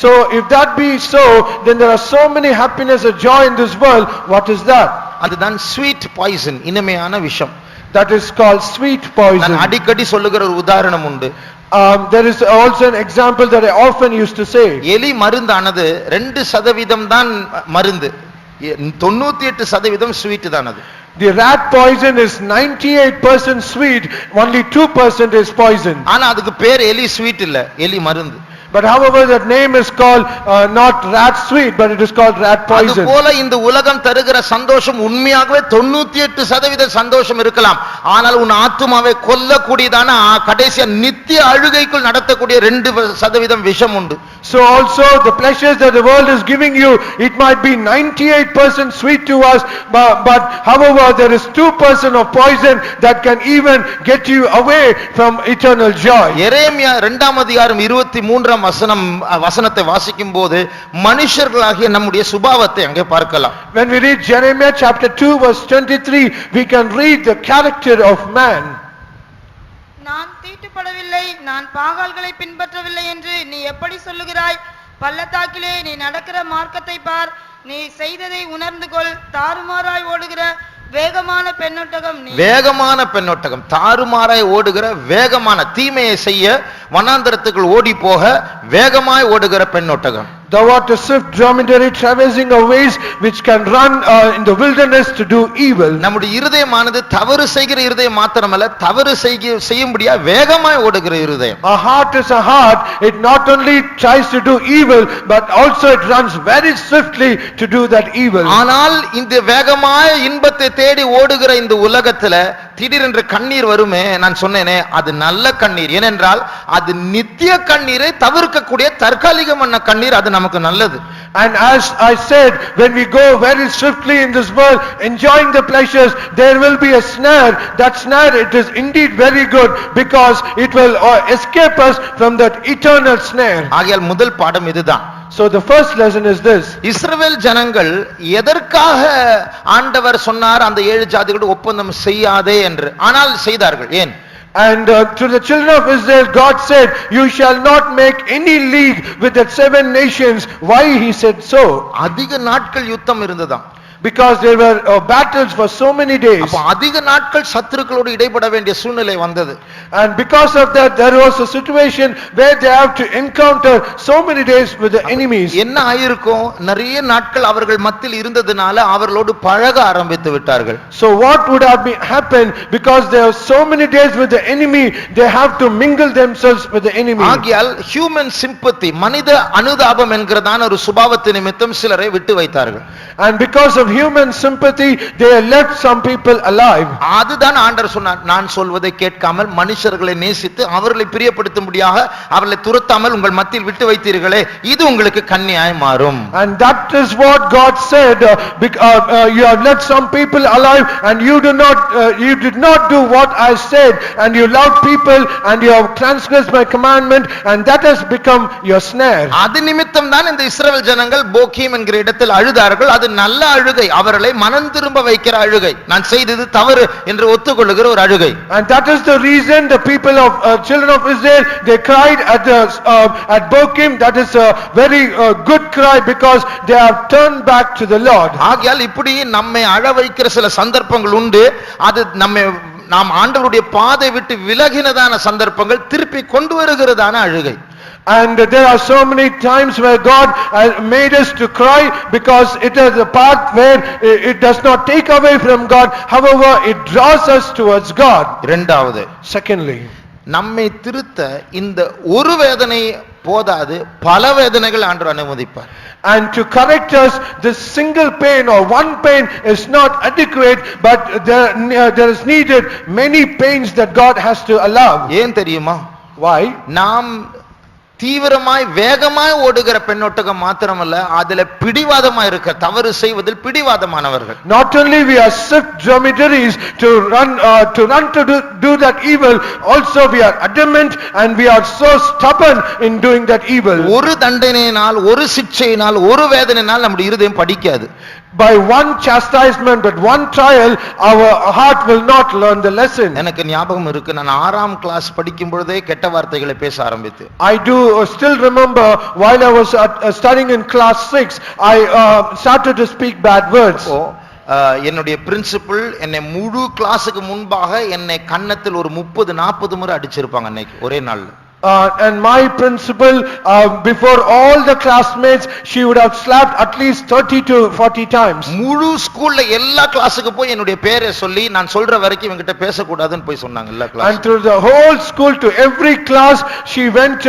So if that be so, then there are so many happiness and joy in this world. What is that? அதுதான் sweet poison, இனிமையான விஷம். That is called sweet poison. நான் அடிக்கடி சொல்லுகிற ஒரு உதாரணம் உண்டு. There is also an example that I often used to say. எலி மருந்தானது 2% தான் மருந்து, 98% ஸ்வீட் தான் அது. The rat poison is 98% sweet, only 2% is poison. ஆனா அதுக்கு பேர் எலி ஸ்வீட் இல்ல, எலி மருந்து. But however, that name is called not rat sweet, but it is called rat poison. அதுபோல இந்த உலகம் தருகிற சந்தோஷம் உண்மையாகவே 98% சந்தோஷம் இருக்கலாம். ஆனால் உன் ஆத்துமாவை கொல்லக்கூடியதான கடைசியா நித்திய அழுகைக்குள் நடத்தக்கூடிய 2% விஷம் உண்டு. So also the pleasures that the world is giving you, it might be 98% sweet to us, but however there is 2% of poison that can even get you away from eternal joy. எரேமியா 2ஆம் அதிகாரம் 23ஆம் வசனத்தை வாசிக்கும் போது மனுஷர்களாகிய நம்முடைய சுபாவத்தை அங்கே பார்க்கலாம். When we read Jeremiah chapter 2 verse 23, we can read the character of man. நான் தீட்டுப்படவில்லை, நான் பாகால்களை பின்பற்றவில்லை என்று நீ எப்படி சொல்லுகிறாய்? பள்ளத்தாக்கிலே நீ நடக்கிற மார்க்கத்தை பார், நீ செய்ததை உணர்ந்து கொள். தாறுமாறாய் ஓடுகிற வேகமான பெண்ணொட்டகம் நீ. வேகமான பெண்ணொட்டகம், தாறுமாறாய் ஓடுகிற வேகமான, தீமையை செய்ய வனாந்தரத்துக்குள் ஓடி போக வேகமாய் ஓடுகிற பெண்ணொட்டகம். Thou art a swift dromedary traversing a ways which can run in the wilderness to do evil. நம்முடைய இருதயமானது தவறு செய்கிற இருதயம் மாத்திரமல்ல, தவறு செய்யும்படியா வேகமாய் ஓடுகிற இருதயம். A heart is a heart, it not only tries to do evil, but also it runs very swiftly to do that evil. ஆனால் இந்த வேகமாய் இன்பத்தை தேடி ஓடுகிற இந்த உலகத்துல திடீரென்று கண்ணீர் வருமே, நான் சொன்னேனே அது நல்ல கண்ணீர். ஏனென்றால் அது நித்திய கண்ணீரை தவிர்க்கக்கூடிய தற்காலிகமான கண்ணீர், அது நமக்கு நல்லது. And as I said, when we go very swiftly in this world enjoying the pleasures, there will be a snare. That snare, it is indeed very good, because it will escape us from that eternal snare. ஆகையால் முதல் பாடம் இதுதான். So the first lesson is this. இஸ்ரவேல் ஜனங்கள் எதற்காக ஆண்டவர் சொன்னார் அந்த 7 ஜாதிகளோடு ஒப்பந்தம் செய்யாதே என்று? ஆனால் செய்தார்கள். ஏன்? And to the children of Israel, God said, you shall not make any league with the 7 nations. Why he said so? அதிக நாட்கள் யுத்தம் இருந்ததாம். Because there were battles for so many days. அப்ப அதிக நாட்கள் சத்துருக்களோடு இடைப்பட வேண்டிய சூழ்நிலை வந்தது. And because of that, there was a situation where they have to encounter so many days with the enemies. என்ன ஆயிருக்கும்? நிறைய நாட்கள் அவர்கள் மத்தியில் இருந்ததனால அவர்களோடு பழக ஆரம்பித்து விட்டார்கள். So what would have happened? Because there are so many days with the enemy, they have to mingle themselves with the enemy. ஆகையால் human sympathy, மனித அனுதாபம் என்கிறதான ஒரு சுபாவத்து நிமித்தம் சிலரை விட்டு வைத்தார்கள். And because of human sympathy, they left some people alive. அதுதான் ஆண்டவர் சொன்னார், நான் சொல்வதை கேட்காமல் மனுஷர்களை நேசித்து அவர்களை பிரியப்படுத்தும்படியாக அவர்களை துரத்தாமல் உங்கள் மத்தியில் விட்டு வைத்தீர்களே, இது உங்களுக்கு கன்னியாய் மாறும். And that is what God said, you have left some people alive, and you did not do what I said, and you loved people, and you have transgressed my commandment, and that has become your snare. அது நிமித்தம் தான் இந்த இஸ்ரவேல் ஜனங்கள் போகீம் என்கிற இடத்தில் அழுதார்கள். அது நல்ல அழுகை, அவர்களை மனம் திரும்ப வைக்கிற அழுகை, நான் செய்தது தவறு என்று ஒத்துக்கொள்ளுகிற ஒரு அழுகை. And that is the reason the people of children of Israel, they cried at Bokim. That is a very good cry, because they have turned back to the Lord. ஆகையால் இப்படி நம்மை அழ வைக்கிற சில சந்தர்ப்பங்கள் உண்டு. அது நாம் ஆண்டவருடைய பாதை விட்டு விலகினதான சந்தர்ப்பங்கள் திருப்பி கொண்டு வருகிறதான அழுகை. And there are so many times where God made us to cry, because it is a path where it does not take away from God, however it draws us towards God. இரண்டாவது, Secondly, நம்மை திருத்த இந்த ஒரு வேதனை போதாது, பல வேதனைகள் ஆண்டவர் அனுமதிப்பார். and to correct us, this single pain or one pain is not adequate, but there is needed many pains that God has to allow. ஏன் தெரியுமா? Why? நாம் தீவிரமாய் வேகமாய் ஓடுகிற பெண்ணொட்டகம் மாத்திரமல்ல, அதுல பிடிவாதமாய் இருக்க, தவறு செய்வதில் பிடிவாதமானவர்கள். Not only we are swift dromedaries to run to do that evil, also we are adamant and we are so stubborn in doing that evil. ஒரு தண்டனையினால், ஒரு சிட்சையினால், ஒரு வேதனையினால் நம்முடைய இருதயம் படிக்காது. By one chastisement, but one trial, our heart will not learn the lesson. எனக்கு ஞாபகம் இருக்கு, நான் 6ஆம் கிளாஸ் படிக்கும் பொழுதே கெட்ட வார்த்தைகளை பேச ஆரம்பித்து. I do still remember, while I was studying in class 6, I started to speak bad words. என்னுடைய பிரின்சிபல் என்னை முழு கிளாஸுக்கு முன்பாக என்னை கன்னத்தில் ஒரு 30-40 முறை அடிச்சிருப்பாங்க அன்னைக்கு ஒரே நாள்ல. And my principal, before all the classmates, she would have slapped at least 30 to 40 times. முழு ஸ்கூல்ல எல்லா கிளாஸுக்கு போய் என்னுடைய பேரை சொல்லி நான் சொல்ற வரைக்கும் இவங்கிட்ட பேசக்கூடாதுன்னு போய் சொன்னாங்க எல்லா And class. through the whole school, to every class, she went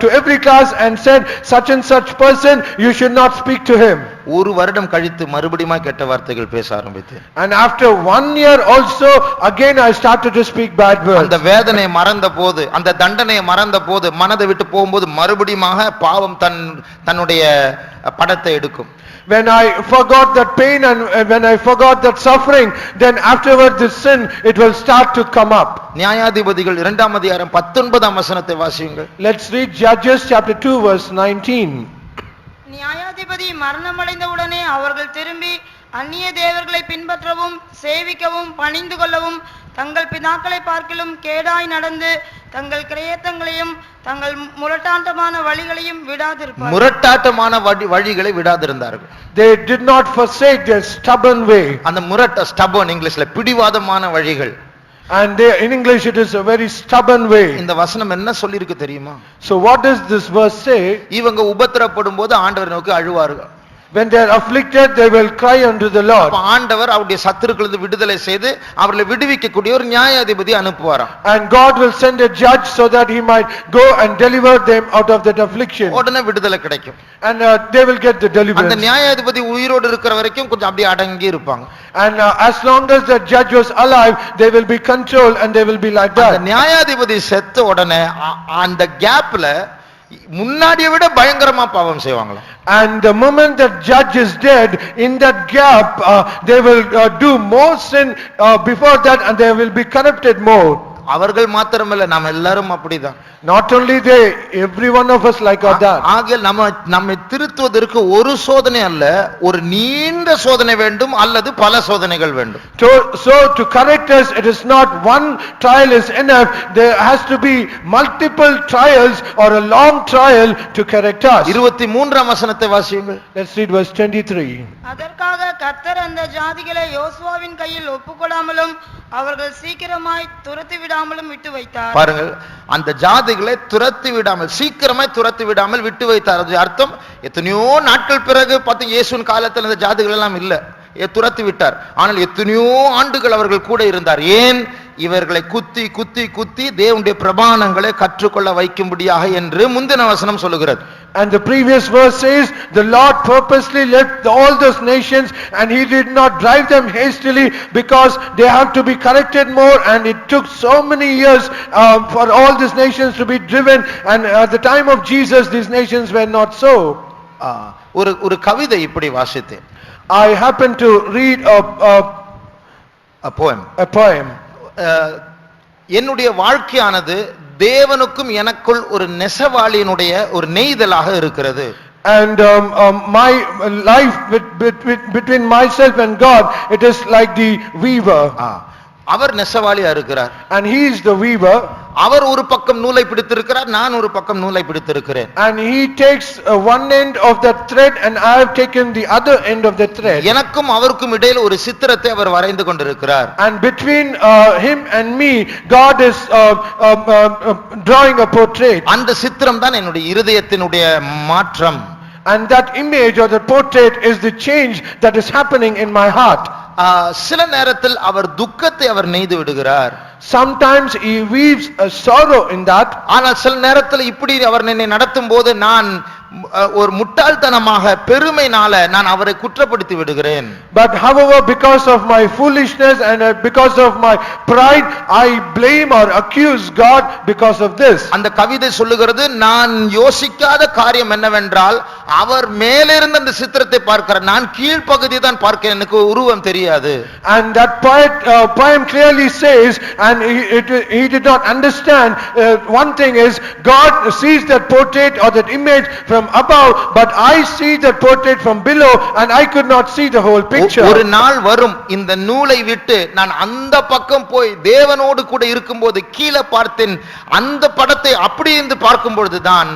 to every class and said, such and such person, you should not speak to him. ஒரு வருடம் கழித்து மறுபடியும் கெட்ட வார்த்தைகள் பேச ஆரம்பித்தேன். And after 1 year also, again I started to speak bad words. அந்த வேதனை மறந்த போது, அந்த தண்டனை மறந்த போது, மனதை விட்டு போகும்போது மறுபடியும் பாவம் தன்னுடைய படத்தை எடுக்கும். When I forgot that pain and when I forgot that suffering, then afterward this sin, it will start to come up. நியாயாதிபதிகள் 2ஆம் அதிகாரம் 19ஆம் வசனத்தை வாசியுங்கள். Let's read Judges chapter 2 verse 19. நியாயாதிபதி மரணமடைந்தவுடனே அவர்கள் திரும்பி அந்நிய தேவர்களை பின்பற்றவும் சேவிக்கவும் பணிந்து கொள்ளவும் தங்கள் பிதாக்களை பார்க்கிலும் கேடாய் நடந்து தங்கள் கிரயத்தங்களையும் தங்கள் முரட்டாட்டமான வழிகளையும் விடாதிருப்பார்கள். முரட்டாட்டமான வழிகளை விடாதிருந்தார்கள். They did not forsake their stubborn way. அந்த stubborn இங்கிலீஷ்ல பிடிவாதமான வழிகள். And in English it is a very stubborn way. இந்த வசனம் என்ன சொல்லி இருக்கு தெரியுமா? So what does this verse say? இவங்க உபத்திரப்படும் போது ஆண்டவரை நோக்கி அழுவார்கள். When they are afflicted, they will cry unto the Lord. ஆண்டவர் அவருடைய சத்துருக்களிலிருந்து விடுதலை செய்து அவர்களை விடுவிக்கக்கூடிய ஒரு நியாயாதிபதி அனுப்புவாராம். And God will send a judge so that he might go and deliver them out of that affliction. உடனே விடுதலை கிடைக்கும். And they will get the அந்த deliverance. நியாயாதிபதி உயிரோடு இருக்கிற வரைக்கும் கொஞ்சம் அப்படியே அடங்கி இருப்பாங்க. And as long as the judge was alive, they will be controlled and they will be like அந்த that. நியாயாதிபதி செத்த உடனே அந்த கேப்ல முன்னாடியை விட பயங்கரமா பாவம் செய்வாங்களாம். And the moment the judge is dead, in that gap, they will do more sin before that, and they will be corrupted more. அவர்கள் மாத்திரமல்ல, நாம் எல்லாரும் அப்படிதான். Not only they, every one of us like that. ஆகையால் நம்மை திருத்துவதற்கு ஒரு சோதனை அல்ல, ஒரு நீண்ட சோதனை வேண்டும் அல்லது பல சோதனைகள் வேண்டும். So to correct us, it is not one trial is enough. There has to be multiple trials or a long trial to correct us. 23ஆம் வசனத்தை வாசியுங்கள். Let's read verse 23. அதற்காக கர்த்தர் அந்த ஜாதிகளை யோசுவாவின் கையில் ஒப்புக்கொடாமலும் அவர்கள் சீக்கிரமாய் துரத்தி விடாமலும் விட்டு வைத்தார். பாருங்கள், அந்த ஜாதிகளை துரத்தி விடாமல், சீக்கிரமாய் துரத்தி விடாமல் விட்டு வைத்தார். அது அர்த்தம், எத்தனையோ நாட்கள் பிறகு பார்த்து இயேசுவின் காலத்தில் அந்த ஜாதிகள் எல்லாம் இல்ல, துரத்தி விட்டார். ஆனால் எத்தனையோ ஆண்டுகள் அவர்கள் கூட இருந்தார். ஏன்? இவர்களை குத்தி குத்தி குத்தி தேவனுடைய பிரமாணங்களை கற்றுக்கொள்ள வைக்கும்படியாக என்று முந்தின வசனம் சொல்லுகிறது. And the previous verse says, the Lord purposely left all those nations and he did not drive them hastily because they have to be corrected more, and it took so many years for all these nations to be driven, and at the time of Jesus these nations were not so. ஒரு கவிதை இப்படி வாசித்தேன். I happened to read a poem. என்னுடைய வாழ்க்கையானது தேவனுக்கும் எனக்குள் ஒரு நெசவாளியினுடைய ஒரு நெய்தலாக இருக்கிறது. And my life between myself and God, it is like the weaver. அவர் நெசவாளியா இருக்கிறார். And he is the weaver. அவர் ஒரு பக்கம் நூலை பிடித்திருக்கிறார், நான் ஒரு பக்கம் நூலை பிடித்திருக்கிறேன். And he takes one end of that thread and I have taken the other end of the thread. எனக்கும் அவருக்கும் இடையில் ஒரு சித்திரத்தை அவர் வரைந்து கொண்டிருக்கிறார். And between him and me, God is drawing a portrait. அந்த சித்திரம் தான் என்னுடைய இருதயத்தினுடைய மாற்றம். And that image or the portrait is the change that is happening in my heart. சில நேரத்தில் அவர் துக்கத்தை அவர் நெய்து விடுகிறார். Sometimes he weaves a sorrow in that. ஆனால் சில நேரத்தில் இப்படி அவர் என்னை நடத்தும் போது நான் ஒரு முட்டாள்தனமாக பெருமைனால நான் அவரை குற்றப்படுத்தி விடுகிறேன். But however, because of my foolishness and because of my pride, I blame or accuse God because of this. அந்த கவிதை சொல்லுகிறது, நான் யோசிக்காத காரியம் என்னவென்றால் அவர் மேலே இருந்த அந்த சித்திரத்தை பார்க்கிறார், நான் கீழ்ப்பகுதியை தான் பார்க்கிறேன், எனக்கு உருவம் தெரியாது. And that poem clearly says, and he did not understand, one thing is God sees that portrait or that image from above, but I see that portrait from below and I could not see the whole picture. ஒரு நாள் வரும், இந்த நூலை விட்டு நான் அந்த பக்கம் போய் தேவனோடு கூட இருக்கும்போது கீழே பார்த்தேன், அந்த படத்தை அப்படி இருந்து பார்க்கும் பொழுதுதான்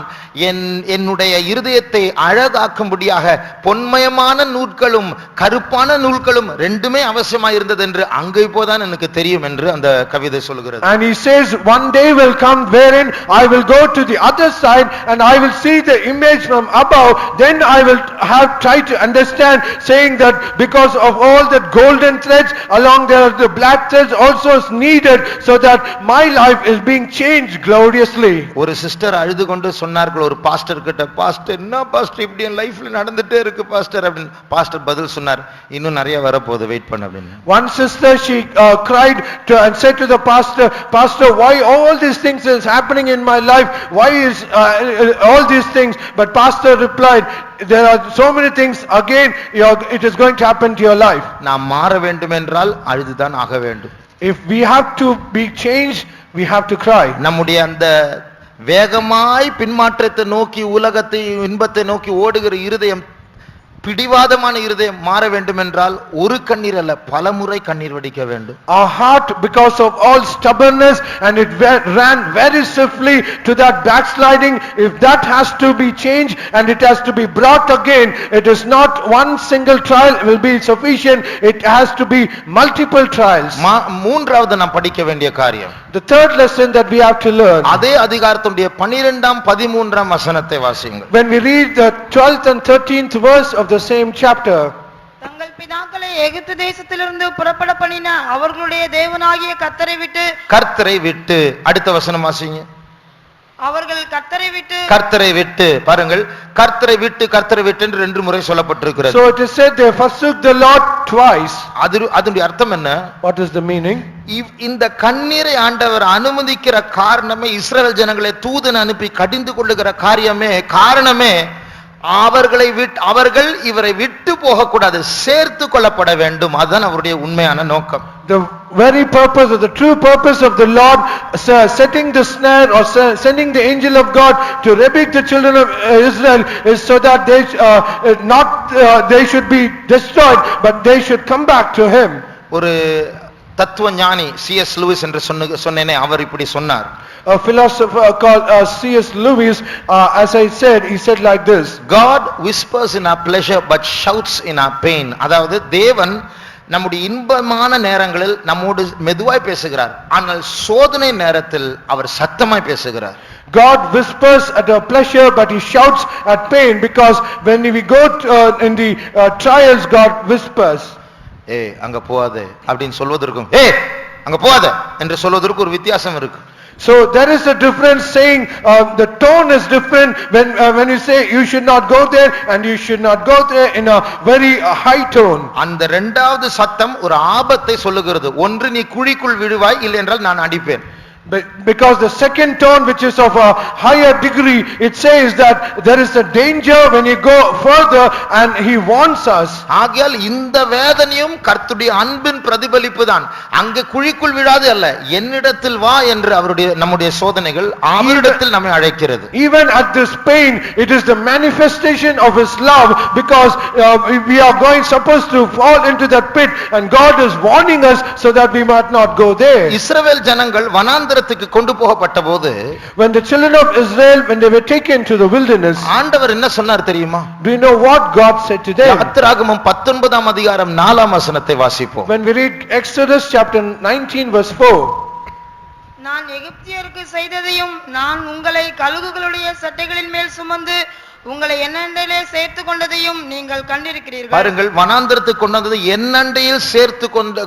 என்னுடைய இருதயத்தை அழகாக்கும்படியாக பொன்மயமான நூல்களும் கருப்பான நூல்களும் ரெண்டுமே அவசியமா இருந்தது என்று அங்கே போதான் எனக்கு தெரியும் என்று அந்த கவிதை சொல்கிறது. And he says one day will come wherein I will go to the other side and I will see the image from above, then I will have tried to understand, saying that because of all the golden threads along there, the black threads also is needed so that my life is being changed gloriously. ஒரு sister அழுது கொண்டு சொன்னார்கள் ஒரு pastor கிட்ட, pastor என்ன pastor இப்படி என் லைஃப்ல நடந்துட்டே இருக்கு பாஸ்டர் அப்படின்னு. பாஸ்டர் பதில் சொன்னார், இன்னும் நிறைய வரப்போகுது, வெயிட் பண்ணு அப்படின்னு. One sister, she cried and said to the pastor, Pastor, why all these things is happening in my life? Why is all these things? But pastor replied, there are so many things again, it is going to happen to your life. நாம் மாற வேண்டும் என்றால் அழுதுதான் ஆக வேண்டும். If we have to be changed, we have to cry. நம்முடைய அந்த வேகமாய் பின்மாற்றத்தை நோக்கி உலகத்தை இன்பத்தை நோக்கி ஓடுகிற இருதயம், பிடிவாதமான இருதயம் மாற வேண்டும் என்றால் ஒரு கண்ணீர் அல்ல பல முறை கண்ணீர் வடிக்க வேண்டும். Our heart, because of all stubbornness, and it ran very swiftly to that backsliding, if that has to be changed and it has to be brought again, it is not one single trial will be sufficient, it has to be multiple trials. மூன்றாவது நாம் படிக்க வேண்டிய காரியம், The third lesson that we have to learn, அதே அதிகாரத்துடைய 12ஆம் 13ஆம் வசனத்தை வாசியுங்கள். when we read the 12th and 13th verse of the same chapter. தங்கள் பிதாக்களை எகிப்து தேசத்திலிருந்து புறப்பட பண்ணின அவர்களுடைய தேவனாகிய கர்த்தரை விட்டு அடுத்த வசனம் வாசிங்க. அவர்கள் கர்த்தரை விட்டு பாருங்கள், கர்த்தரை விட்டு என்று ரெண்டு முறை சொல்லப்பட்டிருக்கிறது. So it is said they forsook the Lord twice. அதனுடைய அர்த்தம் என்ன? What is the meaning? இந்த கண்ணீரை ஆண்டவர் அனுமதிக்கிற காரணமே, இஸ்ரவேல் ஜனங்களை தூதன் அனுப்பி கடிந்து கொள்ளுகிற காரணமே அவர்கள் இவரை விட்டு போக கூடாது, சேர்த்து கொள்ளப்பட வேண்டும். அதுதான் அவருடைய உண்மையான நோக்கம். The very purpose, or the true purpose of the Lord setting the snare or sending the angel of God to rebuke the children of Israel is so that they should be destroyed, but they should come back to him. ஒரு தத்துவ ஞானி C.S. Lewis என்று சொன்னேனே, அவர் இப்படி சொன்னார். A philosopher called C.S. Lewis, as I said, he said like this: God whispers in our pleasure but shouts in our pain. அதாவது தேவன் நம்முடைய இன்பமான நேரங்களில் நம்மோடு மெதுவாய் பேசுகிறார், ஆனால் சோதனை நேரத்தில் அவர் சத்தமாய் பேசுகிறார். God whispers at our pleasure but he shouts at pain, because when we go in the trials, God whispers. அங்க போகாதே அப்படின்னு சொல்வதற்கும் அங்க போகாதே என்று சொல்வதற்கு ஒரு வித்தியாசம் இருக்கு. So there is a difference, saying the tone is different when you say you should not go there and you should not go there in a very high tone. அந்த இரண்டாவது சத்தம் ஒரு ஆபத்தை சொல்லுகிறது. ஒன்று நீ குழிக்குள் விழுவாய், இல்லை என்றால் நான் அடிப்பேன். Because the second tone, which is of a higher degree, it says that there is a danger when you go further, and he warns us. ஆகையால் இந்த வேதனையும் கர்த்தருடைய அன்பின் பிரதிபலிப்பு தான். அங்கே குழிக்குள் விழாது அல்ல, என்னிடத்தில் வா என்று நம்முடைய சோதனைகள் அவரிடத்தில் நம்மை அழைக்கிறது. Even at this pain, it is the manifestation of his love, because we are supposed to fall into that pit, and God is warning us so that we might not go there. இஸ்ரவேல் ஜனங்கள் வனாந்தரத்துக்கு கொண்டு போகப்பட்ட போது, when the children of Israel, when they were taken to the wilderness, ஆண்டவர் என்ன சொன்னார் தெரியுமா? Do you know what God said to them? யாத்திராகமம் 19ஆம் அதிகாரம் 4ஆம் வசனத்தை வாசிப்போம். When we read Exodus chapter 19 verse 4, நான் எகிப்தியருக்கு செய்ததையும் நான் உங்களை கழுகுகளுடைய சட்டைகளின் மேல் சுமந்து உங்களை என்னண்டையிலே சேர்த்து கொண்டதையும் நீங்கள் கண்டிருக்கிறீர்கள். பாருங்கள், வனாந்தரத்துக்கு கொண்டு வந்தது என்னண்டையில் சேர்த்து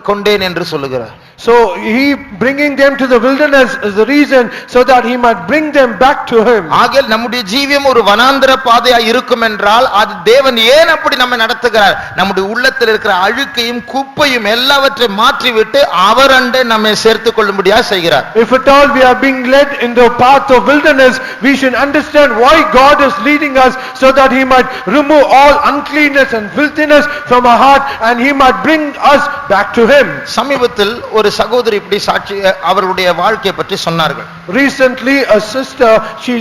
கொண்டேன் என்று சொல்லுகிறார். So he bringing them to the wilderness is the reason so that he might bring them back to him. ஆகையால் நம்முடைய ஜீவியம் ஒரு வனாந்தர பாதையாய் இருக்கும் என்றால் அது தேவன் ஏன் அப்படி நம்மை நடத்துகிறார்? நம்முடைய உள்ளத்தில் இருக்கிற அழுக்கையும் குப்பையும் எல்லாவற்றையும் மாற்றிவிட்டு அவர் அண்டை நம்மை சேர்த்துக் கொள்ளும்படியா செய்கிறார். If at all we are being led in the path of wilderness, we should understand why God is leading us, so that he might remove all uncleanness and filthiness from our heart, and he might bring us back to him. சமீபத்தில் ஒரு சகோதரி இப்படி சாட்சி அவருடைய வாழ்க்கையை பற்றி சொன்னார்கள். Recently a sister, she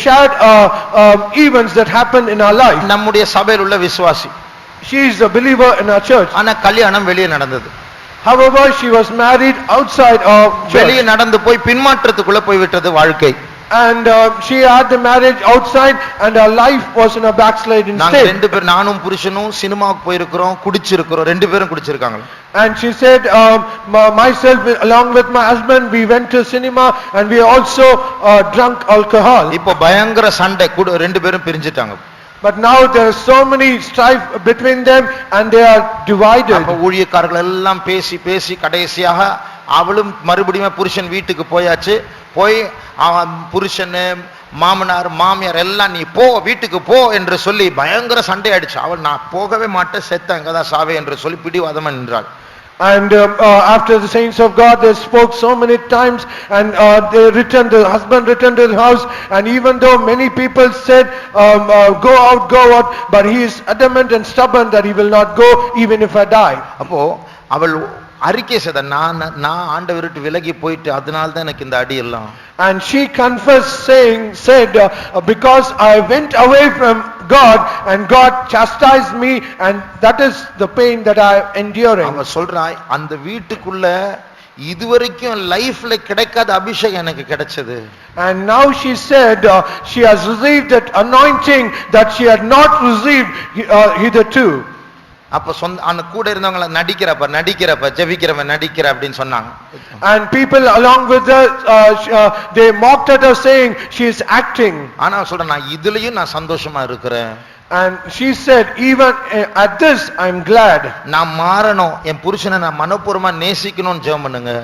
shared events that happened in her life. நம்முடைய சபையில் உள்ள விசுவாசி, she is a believer in our church. ஆனா கல்யாணம் வெளியே நடந்தது. However, she was married outside of church. வெளியே நடந்து போய் பின்மாற்றத்துக்குள்ள போய் விட்டது வாழ்க்கை. And she had the marriage outside and her life was in a backsliding நாங்க state. ரெண்டு பேர், நானும் புருஷனும் சினிமாவுக்கு போயிருக்கிறோம், குடிச்சிருக்கிறோம், ரெண்டு பேரும் குடிச்சிருக்காங்க. And she said, myself along with my husband, we went to cinema and we also drunk alcohol. இப்போ பயங்கர சண்டை, ரெண்டு பேரும் பிரிஞ்சிட்டாங்க. But now there is so many strife between them and they are divided. அப்ப ஊழியக்காரர்கள் எல்லாம் பேசி பேசி கடைசியாக அவளும் மறுபடியும் புருஷன் வீட்டுக்கு போயாச்சு. போய் அவன் புருஷன், மாமனார், மாமியார் எல்லாம் நீ போ, வீட்டுக்கு போ என்று சொல்லி பயங்கர சண்டை ஆயிடுச்சு. அவள் நான் போகவே மாட்டேன், செத்த அங்கதான் சாவே என்று சொல்லி பிடிவாதமா நின்றாள். And after the saints of God, they spoke so many times and they returned, the husband returned to the house, and even though many people said, go out, but he is adamant and stubborn that he will not go even if I die. அப்போ அவள் அறிக்கை செய்த, நான் ஆண்டவரை விட்டு விலகி போயிட்டு அதனால தான் எனக்கு இந்த அடி எல்லாம். And she confessed, said, because I went away from God and God chastised me and that is the pain that I am enduring. அவ சொல்றாய், அந்த வீட்டுக்குள்ள இதுவரைக்கும் லைஃப்ல கிடைக்காத அபிஷேகம் எனக்கு கிடைச்சது. And now she said she has received that anointing that she had not received hitherto. அப்ப அந்த கூட இருந்தவங்க நடிக்கிறப்ப ஜெபிக்கிறவன் நடிக்கிற அப்படின்னு சொன்னாங்க. And people along with her they mocked at her saying she is acting. ஆனா சொல்றேன், நான் இதுலயும் நான் சந்தோஷமா இருக்கிறேன். And she said, even at this I am glad. நான் மாறணும், என் புருஷனை நான் மனப்பூர்வமா நேசிக்கணும்னு ஜெபம் பண்ணுங்க.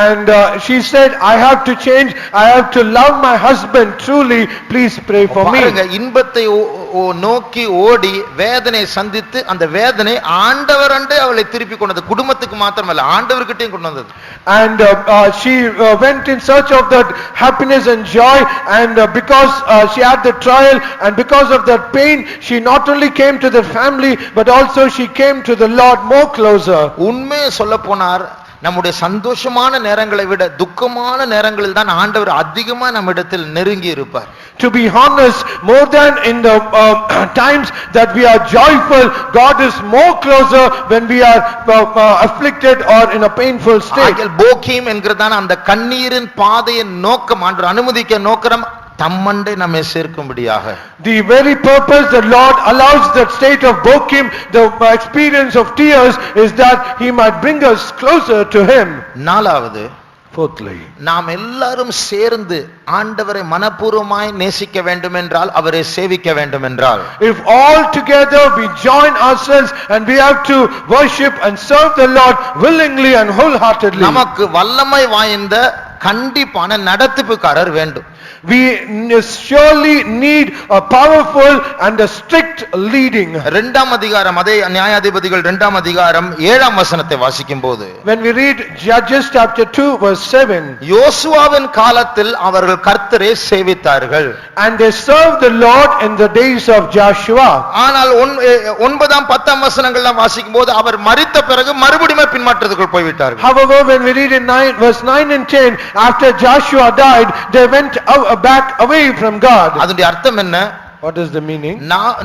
And she said, I have to change, I have to love my husband truly, please pray for me. பாருங்க, இன்பத்தை நோக்கி ஓடி வேதனை சந்தித்து அந்த வேதனை ஆண்டவரண்டே அவளை திருப்பி கொண்டது. குடும்பத்துக்கு மாத்திரமல்ல, ஆண்டவர்கிட்டயும் கொண்டு வந்தது. And she went in search of that happiness and joy, and because she had the trial and because of that pain, she not only came to the family but also she came to the Lord more closer. உண்மையை சொல்ல போனார், நம்முடைய சந்தோஷமான நேரங்களை விட துக்கமான நேரங்களில் தான் ஆண்டவர் அதிகமா நம்மிடத்தில் நெருங்கி இருப்பார். To be honest, more than in the times that we are joyful, God is more closer when we are afflicted or in a painful state. போகீம் என்கிறதான அந்த கண்ணீரின் பாதையின் நோக்கம் ஆண்டவர் அனுமதிக்க நோக்கம் தம்மண்டை நம்மை சேர்க்கும்படியாக. The very purpose the Lord allows that state of Bochim, the experience of tears, is that he might bring us closer to him. நாலாவது, fourthly, நாம் எல்லாரும் சேர்ந்து ஆண்டவரை மனப்பூர்வமாய் நேசிக்க வேண்டும் என்றால், அவரை சேவிக்க வேண்டும் என்றால், if all together we join ourselves and we have to worship and serve the Lord willingly and wholeheartedly, நமக்கு வல்லமை வாய்ந்த கண்டிப்பான நடத்துப்புக்காரர் வேண்டும். we surely need a powerful and a strict leading. இரண்டாம் அதிகாரம், அதே நியாயாதிபதிகள் இரண்டாம் அதிகாரம் 7ஆம் வசனத்தை வாசிக்கும் போது, when we read Judges chapter 2 verse 7, யோசுவாவின் காலத்தில் அவர்கள் கர்த்தரை சேவித்தார்கள். and they served the Lord in the days of Joshua. ஆனால் 9ஆம் 10ஆம் வசனங்கள்லாம் வாசிக்கும் போது அவர் மரித்த பிறகு மறுபடியும் பின்மாற்றத்துக்குள் போய்விட்டார்கள். However, when we read in verse 9 and 10, after Joshua died, they went back away from God. அதனுடைய அர்த்தம் என்ன? What is the meaning?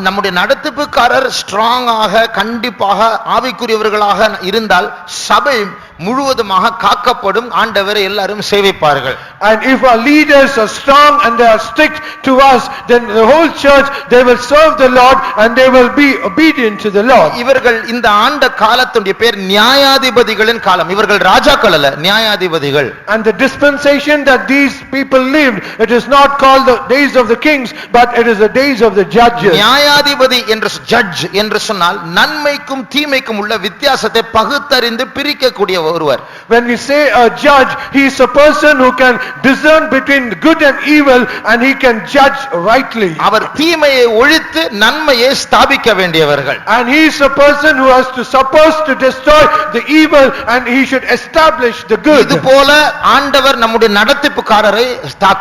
நம்முடைய நடத்துப்புக்காரர் ஸ்ட்ராங்காக கண்டிப்பாக ஆவிக்குரியவர்களாக இருந்தால் சபை முழுவதுமாக காக்கப்படும், ஆண்டவரை எல்லாரும் சேவிப்பார்கள். And if our leaders are strong and they are strict to us, then the whole church, they will serve the Lord and they will be obedient to the Lord. இவர்கள் இந்த ஆண்ட காலத்துடைய பேர் நியாயாதிபதிகளின் காலம். இவர்கள் ராஜாக்கள் அல்ல, நியாயாதிபதிகள். And the dispensation that these people lived, it is not called the days of the kings, but it is the days of the judges. நியாயாதிபதி என்று ஜட்ஜ் என்று சொன்னால் நன்மைக்கும் தீமைக்கும் உள்ள வித்தியாசத்தை பகுத்தறிந்து பிரிக்கக்கூடிய ஒருவர். When we say a judge, he is a person who can discern between good and evil and he can judge rightly. அவர் தீமையை ஒழித்து நன்மையை ஸ்தாபிக்க வேண்டியவர்கள். And he is a person who has to supposed to destroy the evil and he should establish the good. இது போல ஆண்டவர் நம்முடைய நடத்திப்புக்காரரை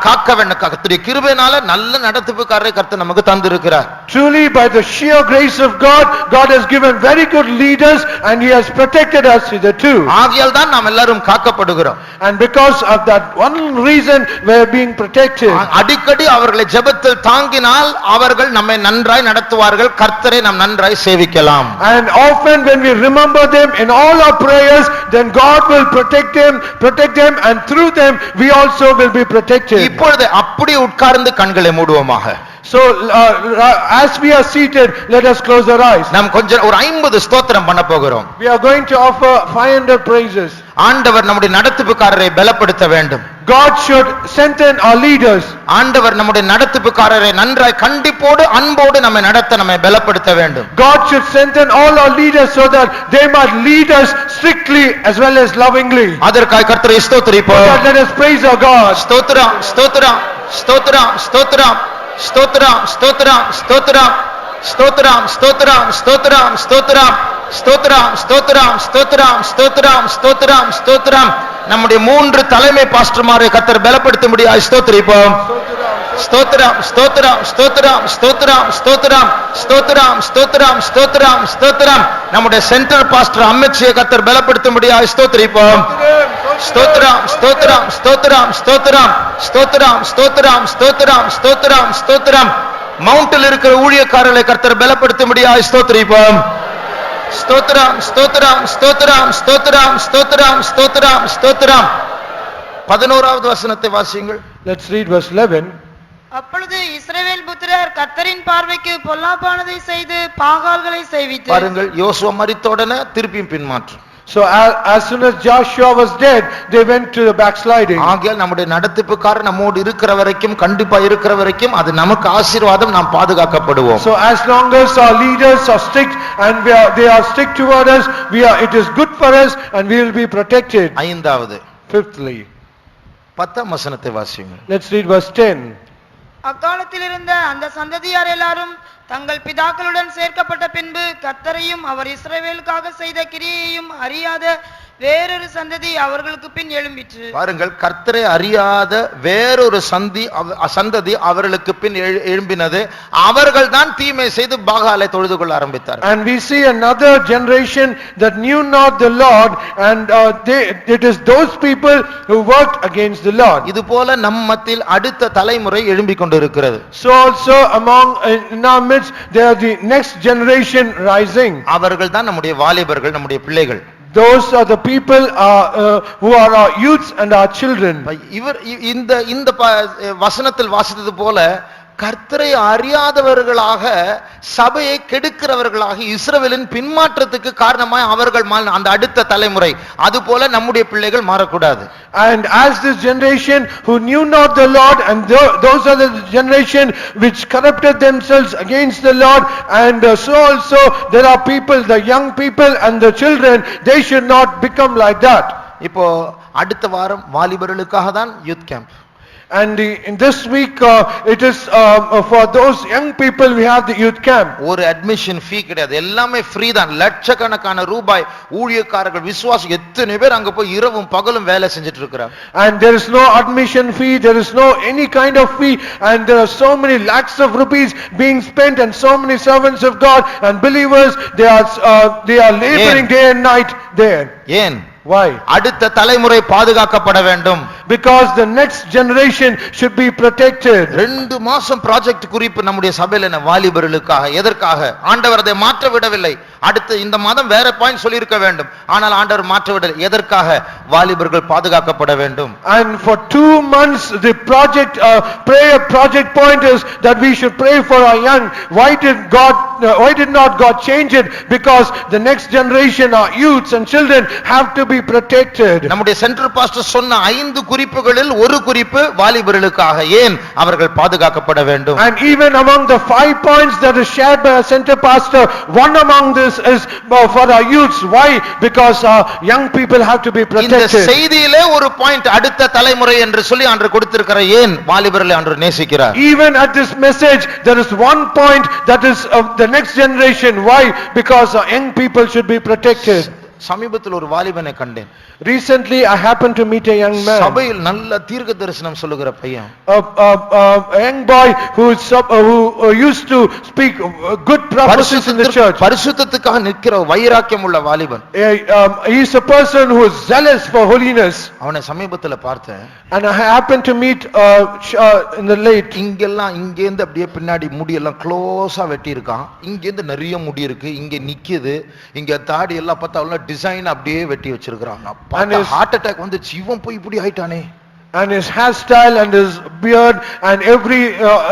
காக்க வேண்டும். கர்த்தருடைய கிருபையினால நல்ல நடத்திப்புக்காரரை கர்த்தர் நமக்கு தந்திருக்கிறார். Truly by the sheer grace of God, God has given very good leaders and he has protected us hitherto. ஆகிய ஆகையால் தான் நாம் எல்லாரும் காக்கப்படுகிறோம். And because of that one reason we are being protected. அடிக்கடி அவர்களை ஜெபத்தில் தாங்கினால் அவர்கள் நம்மை நன்றாய் நடத்துவார்கள், கர்த்தரை நாம் நன்றாய் சேவிக்கலாம். And often when we remember them in all our prayers, then God will protect them, and through them we also will be protected. இப்பொழுது அப்படி உட்கார்ந்து கண்களை மூடுவோமாக. So as we are seated, let us close our eyes. நாம் கொஞ்சம் ஒரு 50 ஸ்தோத்திரம் பண்ண போகிறோம். We are going to offer 500 praises. ஆண்டவர் நம்முடைய நடத்துப்புக்காரரை பலப்படுத்த வேண்டும். God should strengthen our leaders. ஆண்டவர் நம்முடைய நடத்துப்புக்காரரை நன்றாய் கண்டிப்போடு அன்போடு நம்மை நடத்த நம்மை பலப்படுத்த வேண்டும். God should strengthen all our leaders so that they might lead us strictly as well as lovingly. அதற்காக கர்த்தரை ஸ்தோத்திரிப்போம். Let us praise our God. ஸ்தோத்திரம் ஸ்தோத்திரம் ஸ்தோத்திரம் ஸ்தோத்திரம் ஸ்தோத்திரம் ஸ்தோத்திரம் ஸ்தோத்திரம் ஸ்தோத்திரம் ஸ்தோத்திரம் ஸ்தோத்திரம் ஸ்தோத்திரம் ஸ்தோத்திரம் ஸ்தோத்திரம் ஸ்தோத்திரம் ஸ்தோத்திரம் ஸ்தோத்திரம் ஸ்தோத்திரம். நம்முடைய 3 தலைமை பாஸ்டர்மாரை கர்த்தர் பலப்படுத்தும்படியாய் ஸ்தோத்திரிப்போம். ஸ்தோத்திரம் ஸ்தோத்திரம் ஸ்தோத்திரம் ஸ்தோத்திரம் ஸ்தோத்திரம் ஸ்தோத்திரம் ஸ்தோத்திரம் ஸ்தோத்திரம் ஸ்தோத்திரம். நம்முடைய சென்ட்ரல் பாஸ்டர் அம்மிச்சியை கர்த்தர் பலப்படுத்தும்படியாய் ஸ்தோத்திரிப்போம். ஸ்தோத்திரம் ஸ்தோத்திரம் ஸ்தோத்திரம் ஸ்தோத்திரம் ஸ்தோத்திரம் ஸ்தோத்திரம் ஸ்தோத்திரம் ஸ்தோத்திரம் ஸ்தோத்திரம். மவுண்டில் இருக்கிற ஊழியக்காரர்களை கர்த்தர் பலப்படுத்தும்படியாய் ஸ்தோத்திரிப்போம். ஸ்தோத்திரம் ஸ்தோத்திரம் ஸ்தோத்திரம் ஸ்தோத்திரம் ஸ்தோத்திரம் ஸ்தோத்திரம் ஸ்தோத்திரம். 11வது வசனத்தை வாசியுங்கள். Let's read verse 11. அப்பொழுது இஸ்ரவேல் புத்திரர் கர்த்தரின் பார்வைக்கு பொல்லாப்பானதை செய்து பாகால்களை செய்வித்து. பாருங்கள், யோசுவா மரித்தோடனே திருப்பியும் பின்மாற்றம். So as soon as Joshua was dead, they went to the backsliding. ஆகையால் நம்முடைய நடத்துப்புக்காரர் நம்மோடு இருக்கிற வரைக்கும், கண்டிப்பா இருக்கிற வரைக்கும் அது நமக்கு ஆசீர்வாதம், நாம் பாதுகாக்கப்படுவோம். So as long as our leaders are strict and they are strict toward us, it is good for us and we will be protected. 5வது. Fifthly, 10ஆம் வசனத்தை வாசியுங்கள். let's read verse 10. அக்காலத்தில் இருந்த அந்த சந்ததியார் எல்லாரும் தங்கள் பிதாக்களுடன் சேர்க்கப்பட்ட பின்பு கர்த்தரையும் அவர் இஸ்ரவேலுக்காக செய்த கிரியையும் அறியாத வேறொரு சந்ததி அவர்களுக்கு பின் எழும்பிற்று. பாருங்கள், கர்த்தரை அறியாத வேறொரு சந்ததி அவர்களுக்கு பின் எழும்பினது. அவர்கள் தான் தீமை செய்து பாகாலை தொழுது கொள்ள ஆரம்பித்தார். And we see another generation that knew not the Lord, and it is those people who worked against the Lord. இது போல நம் மத்தியில் அடுத்த தலைமுறை எழும்பிக் கொண்டிருக்கிறது. So also in our midst there are the next generation rising. அவர்கள் தான் நம்முடைய வாலிபர்கள், நம்முடைய பிள்ளைகள். Those are the people who are our youths and our children. இந்த வசனத்தில் வாசித்தது போல கர்த்தரை அறியாதவர்களாக, சபையை கெடுக்கிறவர்களாக, இஸ்ரவேலின் பின்மாற்றத்துக்கு காரணமாய் அவர்கள் அந்த அடுத்த தலைமுறை, அதுபோல நம்முடைய பிள்ளைகள் மாறக்கூடாது. And as this generation who knew not the Lord, and those are the generation which corrupted themselves against the Lord, and so also there are people, the young people and the children, they should not become like that. இப்போ அடுத்த வாரம் வாலிபர்களுக்காக தான் youth camp. And in this week it is for those young people we have the youth camp. ஒரு admission ஃபீ கிடையாது, எல்லாமே free தான். லட்சக்கணக்கான ரூபாய் ஊழியக்காரர்கள், விசுவாசி எத்தனை பேர் அங்க போய் இரவும் பகலும் வேலை செஞ்சிட்டு இருக்கிறாங்க. And there is no admission fee, there is no any kind of fee, and there are so many lakhs of rupees being spent, and so many servants of God and believers, they are laboring day and night there. ஏன்? Why? அடுத்த தலைமுறை பாதுகாக்கப்பட வேண்டும். Because the next generation should be protected. 2 மாசம் project குறிப்பு நம்முடைய சபையில வாலிபர்களுக்காக. எதற்காக? ஆண்டவர் அதை மாற்ற விடவில்லை. அடுத்து இந்த மாதம் வேற பாயிண்ட் சொல்லி இருக்க வேண்டும், ஆனால் ஆண்டவர் மாற்ற விடவில்லை. எதற்காக? வாலிபர்கள் பாதுகாக்கப்பட வேண்டும். And for 2 months the project point is that we should pray for our young. Why did not God change it? Because the next generation, our youths and children, have to be protected. நம்முடைய central pastor சொன்ன 5 குறிப்புகளில் ஒரு குறிப்பு வாலிபர்களுக்காக. ஏன்? அவர்கள் பாதுகாக்கப்பட வேண்டும். And even among the 5 points that is shared by our center pastor, one among this is for our youths. Why? Because our young people have to be protected. இந்த செய்தியிலே ஒரு பாயிண்ட் அடுத்த தலைமுறை என்று சொல்லி ஆண்டவர் கொடுத்திருக்கிறார். ஏன்? வாலிபர்களை ஆண்டவர் நேசிக்கிறார். Even at this message there is one point that is of the next generation. Why? Because our young people should be protected. சமீபத்தில் ஒரு வாலிபனை கண்டேன். Recently I happened to meet a young man, சபையில் நல்ல தீர்க்க தரிசனம் சொல்லுகிற பையன். a young boy who used to speak good prophecies in the church. பரிசுத்தத்துக்காக நிற்கிற வைராக்கியம் உள்ள வாலிபன். He is a person who is zealous for holiness. அவனை சமீபத்தில் பார்த்தேன். And I happened to meet in the late. இங்கெல்லாம் இங்கேருந்து அப்படியே பின்னாடி முடி எல்லாம் க்ளோஸா வெட்டி இருக்கான். இங்கேருந்து நிறைய முடி இருக்கு, இங்க நிக்குது, இங்க தாடி எல்லாம் பார்த்தா டிசைன் அப்படியே வெட்டி வச்சிருக்கான். ஹார்ட் அட்டாக் வந்து இவன் போய் இப்படி ஆயிட்டானே. And his hairstyle and his beard and every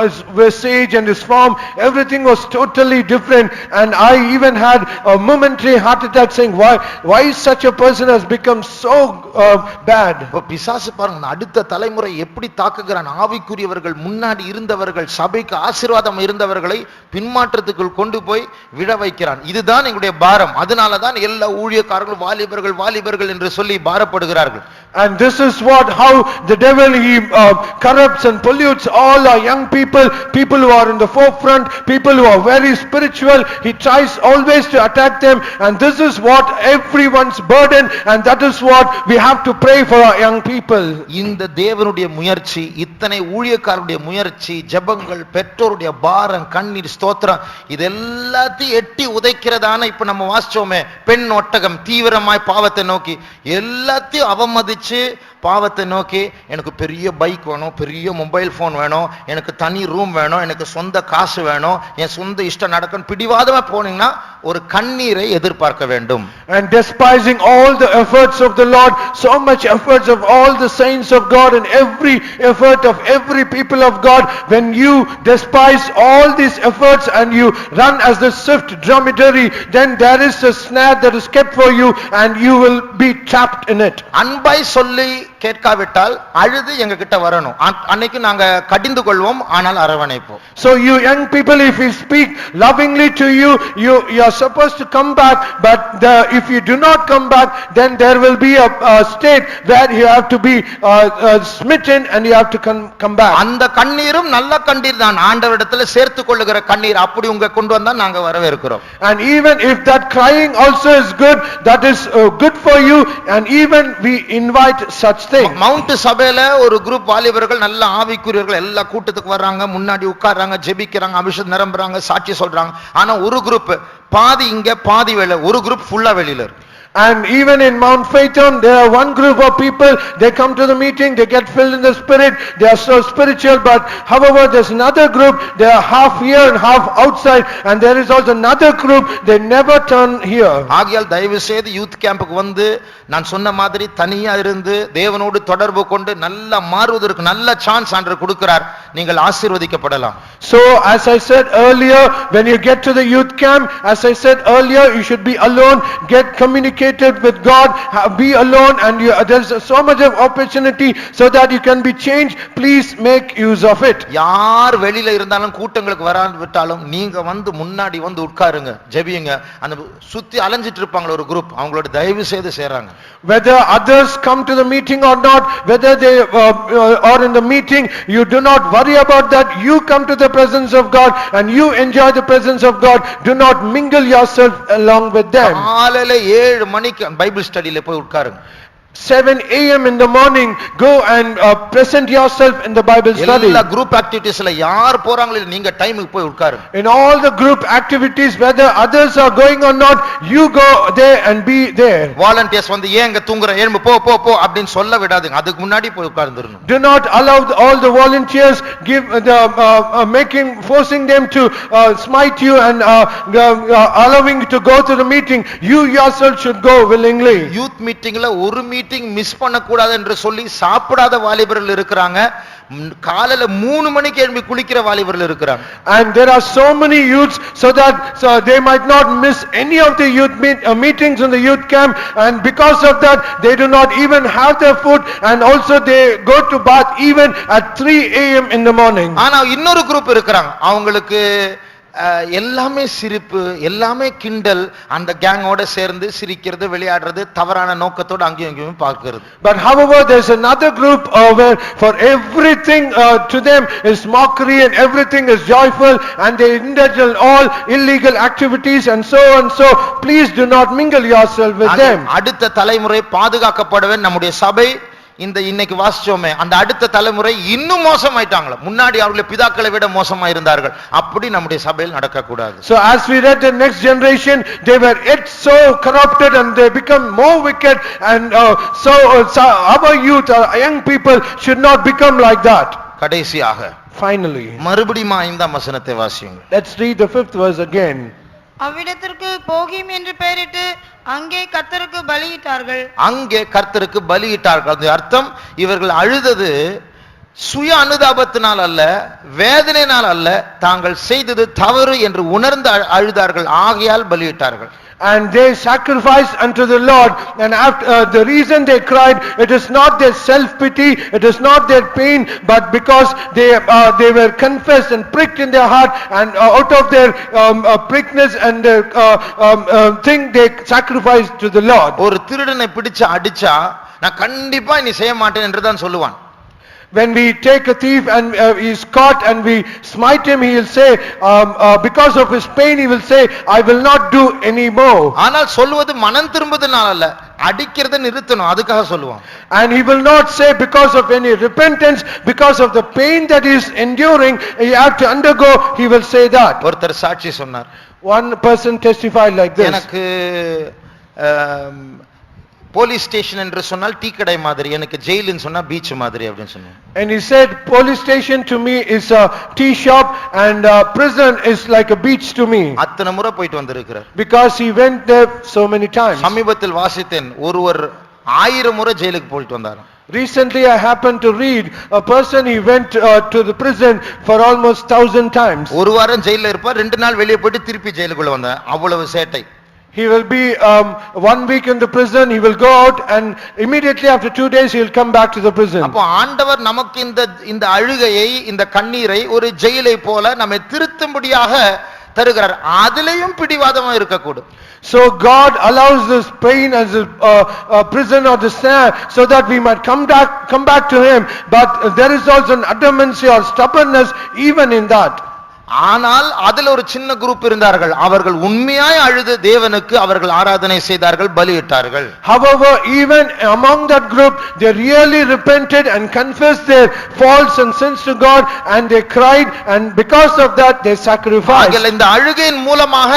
his visage and his form, everything was totally different. And I even had a momentary heart attack saying, why such a person has become so bad. இப்ப பிசாசு பாருங்க அடுத்த தலைமுறை எப்படி தாக்குகிறான். ஆவிக்குரியவர்கள் முன்னாடி இருந்தவர்கள் சபைக்கு ஆசீர்வாதம் இருந்தவர்களை பின்மாற்றத்துக்குள் கொண்டு போய் விழ வைக்கிறான். இதுதான் எங்களுடைய பாரம். அதனாலதான் எல்லா ஊழியக்காரர்களும் வாலிபர்கள் என்று சொல்லி பாரப்படுகிறார்கள். And this is how the devil he corrupts and pollutes all our young people who are in the forefront, people who are very spiritual. He tries always to attack them, and this is what everyone's burden, and that is what we have to pray for our young people. இந்த தேவனுடைய முயற்சி, இத்தனை ஊழியக்காரருடைய முயற்சி, ஜெபங்கள், பெற்றோருடைய பாரம், கண்ணீர், ஸ்தோத்திரம், இது எல்லாத்தையும் எட்டி உதைக்கிறதான இப்ப நம்ம வாசிச்சோமே பெண் ஒட்டகம் தீவிரமாய் பாவத்தை நோக்கி எல்லாத்தையும் அவமதிச்சு பாவத்தை நோக்கி எனக்கு பெரிய பைக் வேணும், பெரிய மொபைல் போன் வேணும், எனக்கு தனி ரூம் வேணும், எனக்கு சொந்த காசு வேணும், என் சொந்த இஷ்டம் நடக்கும் பிடிவாதமா போனீங்கன்னா ஒரு கண்ணீரை எதிர்பார்க்க வேண்டும். And despising all the efforts of the Lord, so much efforts of all the saints of God and every effort of every people of God, when you despise all these efforts and you run as the swift dromedary, then there is a snare that is kept for you and you will be trapped in it. அன்பாய் சொல்லி கேட்காவிட்டால் அழுது எங்க கிட்ட வரணும். அன்னைக்கு நாங்க கடிந்து கொள்வோம், ஆனால் அரவணைப்போம். So you young people, if we speak lovingly to you, you are supposed to come back, but if you do not come back, then there will be a state where you have to be smitten and you have to come back. அந்த கண்ணீரும் நல்ல கண்ணீர் தான், ஆண்டவரிடத்துல சேர்த்து கொள்ளுகிற கண்ணீர். அப்படி உங்க கொண்டு வந்தா நாங்க வரவேற்கிறோம். And even if that crying also is good, that is good for you, and even we invite such things. Mount சபையில ஒரு குரூப் வாலிபர்கள் நல்ல ஆவிக்குரியவர்கள் எல்லா கூட்டத்துக்கு வர்றாங்க, முன்னாடி உட்கார்றாங்க, ஜெபிக்கிறாங்க, அபிஷேகம் நிரம்புறாங்க, சாட்சி சொல்றாங்க. ஆனா ஒரு குரூப் பாதி இங்க பாதி வெளியில, ஒரு குரூப் ஃபுல்லா வெளியில இருக்கு. And even in Mount Phaeton, there are one group of people, they come to the meeting, they get filled in the Spirit, they are so spiritual, but however there's another group, they are half here and half outside, and there is also another group, they never turn here. ஆகையால் தயவு செய்து youth கேம்புக்கு வந்து நான் சொன்ன மாதிரி தனியா இருந்து தேவனோடு தொடர்பு கொண்டு நல்லா மாறுவதற்கு நல்ல சான்ஸ் ஆண்டவர் கொடுக்கிறார். நீங்கள் ஆசீர்வதிக்கப்படலாம். So as I said earlier, when you get to the youth camp, as I said earlier, you should be alone, get communicated with God, be alone, and there's so much of opportunity so that you can be changed. Please make use of it. யார் வெளியில இருந்தாலும் கூட்டங்களுக்கு வராவிட்டாலும் நீங்க வந்து முன்னாடி வந்து உட்காருங்க, ஜெபியுங்க. அந்த சுத்தி அலைஞ்சிட்டு இருப்பாங்க ஒரு குரூப், அவங்களோட தயவு செய்து சேராங்க. Whether others come to the meeting or not, whether they are in the meeting, you do not worry about that. You come to the presence of God and you enjoy the presence of God. Do not mingle yourself along with them. காலையில 7 மணிக்கு Bible ஸ்டடியில போய் உட்காருங்க. 7 a.m. in the morning, go and present yourself in the Bible study. எல்லா group activitiesல யார் போறாங்களோ நீங்க டைமுக்கு போய் உட்காருங்க. In all the group activities, whether others are going or not, you go there and be there. Volunteers வந்து ஏங்க தூங்குற எழும்பு போ போ போ அப்படினு சொல்ல விடாதீங்க. அதுக்கு முன்னாடி போய் உட்கார்ந்துறணும். Do not allow all the volunteers forcing them to smite you and allowing you to go to the meeting. You yourself should go willingly. Youth meetingல ஒரு மீட்டிங் மிஸ் பண்ண கூடாது என்று சொல்லி சாப்பிடாத வாலிபர்கள் இருக்கிறாங்க. காலையில 3 மணிக்கு எழும்பி குளிக்கிற வாலிபர்கள் இருக்கிறாங்க. And there are so many youths so they might not miss any of the youth meetings in the youth camp, and because of that they do not even have their food, and also they go to bath even at 3 a.m. in the morning. ஆனா இன்னொரு group இருக்கிறாங்க, அவங்களுக்கு எல்லாமே சிரிப்பு, எல்லாமே கிண்டல், அந்த கேங்கோட சேர்ந்து சிரிக்கிறது, விளையாடுறது, தவறான நோக்கத்தோட அங்கேயும் இங்கேயும் பார்க்கிறது. But however, there's another group where for everything to them is mockery and everything is joyful and they indulge in all illegal activities and so on. So please do not mingle yourself with them. அடுத்த தலைமுறை பாதுகாக்கப்படவே நம்முடைய சபை இந்த இன்னைக்கு வாசிச்சோமே அந்த அடுத்த தலைமுறை இன்னும் மோசமாயிட்டாங்களா, முன்னாடி அவருடைய பிதாக்களை விட மோசமா இருந்தார்கள், அப்படி நம்முடைய சபையில் நடக்க கூடாது. So as we read the next generation, they were yet so corrupted and they become more wicked and so our youth, our young people should not become like that. கடைசியாக Finally, மறுபடியும் 5ஆம் வசனத்தை வாசியுங்கள். let's read the 5th verse again. அவ்விடத்திற்கு போகிம் என்று பெயரிட்டு அங்கே கர்த்தருக்கு பலியிட்டார்கள். அங்கே கர்த்தருக்கு பலியிட்டார்கள். அது அர்த்தம், இவர்கள் அழுதது சுய அனுதாபத்தினால் அல்ல, வேதனையினால் அல்ல, தாங்கள் செய்தது தவறு என்று உணர்ந்து அழுதார்கள், ஆகையால் பலியிட்டார்கள். And they sacrificed unto the Lord, and after the reason they cried, it is not their self pity, it is not their pain, but because they were confessed and pricked in their heart, and out of their prickness and their thing they sacrificed to the Lord. ஒரு திருடனை பிடிச்சு அடிச்சா நான் கண்டிப்பா நீ செய்ய மாட்டேன் என்று தான் சொல்லுவான். When we take a thief and he is caught and we smite him, he will say, because of his pain he will say, I will not do any more. ஆனால் சொல்வது மனம் திரும்புவதனால அல்ல, அடிக்கிறதை நிறுத்தணும், அதுக்காக சொல்லுவான். And he will not say because of any repentance, because of the pain that he is enduring, he have to undergo, he will say that. ஒருத்தர் சாட்சி சொன்னார். One person testified like this. எனக்கு போலீஸ் ஸ்டேஷன் என்று சொன்னால் tea கடை மாதிரி, எனக்கு ஜெயிலுன்னு சொன்னா பீச் மாதிரி அப்படின்னு சொன்னார். And he said police station to me is a tea shop and prison is like a beach to me. அத்தனை முறை போயிட்டு வந்திருக்கிறார். Because he went there so many times. சமீபத்தில் வாசித்தேன், ஒருவர் 1000 முறை ஜெயிலுக்கு போயிட்டு வந்தார். Recently I happened to read a person, he went to the prison for almost 1000 times. ஒரு வாரம் ஜெயில்ல இருப்பார், 2 நாள் வெளியே போயிட்டு திருப்பி ஜெயிலுக்குள்ள வந்தார், அவ்வளவு சேட்டை. He will be 1 week in the prison, he will go out and immediately after 2 days he will come back to the prison. அப்போ ஆண்டவர் நமக்கு இந்த அழுகையை, இந்த கண்ணீரை ஒரு ஜெயிலை போல நம்மை திருத்தும்படியாக தருகிறார். அதிலேயும் பிடிவாதமா இருக்கக்கூடும். So God allows this pain as a prison or the snare so that we might come back to him, but there is also an adamancy or stubbornness even in that. ஆனால் அதில் ஒரு சின்ன குரூப் இருந்தார்கள், அவர்கள் உண்மையாய் அழுது தேவனுக்கு அவர்கள் ஆராதனை செய்தார்கள், பலியிட்டார்கள். However, even among that group they really repented and confessed their faults and sins to God and they cried, and because of that they sacrificed. இந்த அழுகையின் மூலமாக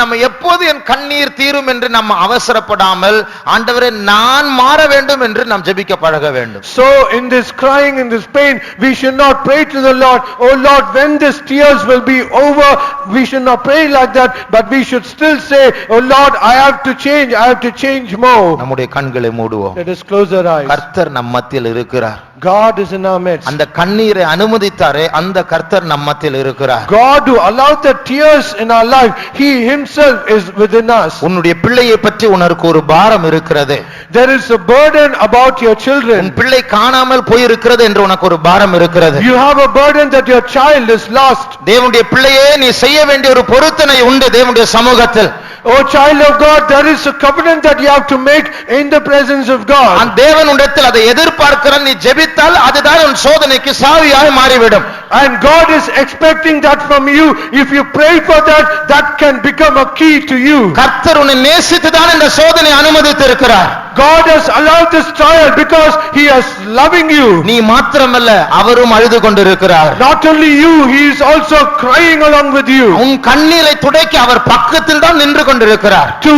நம்ம எப்போது என் கண்ணீர் தீரும் என்று நம்ம அவசரப்படாமல், ஆண்டவரே நான் மாற வேண்டும் என்று நாம் ஜெபிக்க பழக வேண்டும். So in this crying, in this pain, we should not pray to the Lord, oh Lord, when this tears will be over, we should not pray like that, but we should still say, oh Lord, I have to change more. நம்முடைய கண்களை மூடுவோம். Let us close our eyes. கர்த்தர் நம் மத்தியில் இருக்கிறார். God is in our midst. அந்த கண்ணீரை அனுமதித்தாரே அந்த கர்த்தர் நம் மத்தியில் இருக்கிறார். God who allowed the tears in our life, he himself is within us. உன்னுடைய பிள்ளையை பற்றி உனக்கு ஒரு பாரம் இருக்கிறது. There is a burden about your children. உன் பிள்ளை காணாமல் போய் இருக்கிறது என்று உனக்கு ஒரு பாரம் இருக்கிறது. You have a burden that your child is lost. தேவனுடைய பிள்ளையே, நீ செய்ய வேண்டிய ஒரு பொருத்தனை உண்டு தேவனுடைய சமூகத்தில். Oh child of God, there is a covenant that you have to make in the presence of God. அந்த தேவனுடையத்தில் அதை எதிர்பார்க்கிறான், நீ ஜெபித்தால் அதுதான் உன் சோதனைக்கு சாவியாய் மாறிவிடும். And God is expecting that from you. If you pray for that, that can become a key to you. கர்த்தர் உன்னை நேசித்து தான் இந்த சோதனை அனுமதித்திருக்கிறார். God has allowed this trial because he is loving you. நீ மாத்திரமல்ல, அவரும் அழுது கொண்டிருக்கிறார். Not only you, he is also crying along with you. உன் கண்ணீரை துடைக்க அவர் பக்கத்தில் தான் நின்று கொண்டிருக்கிறார். To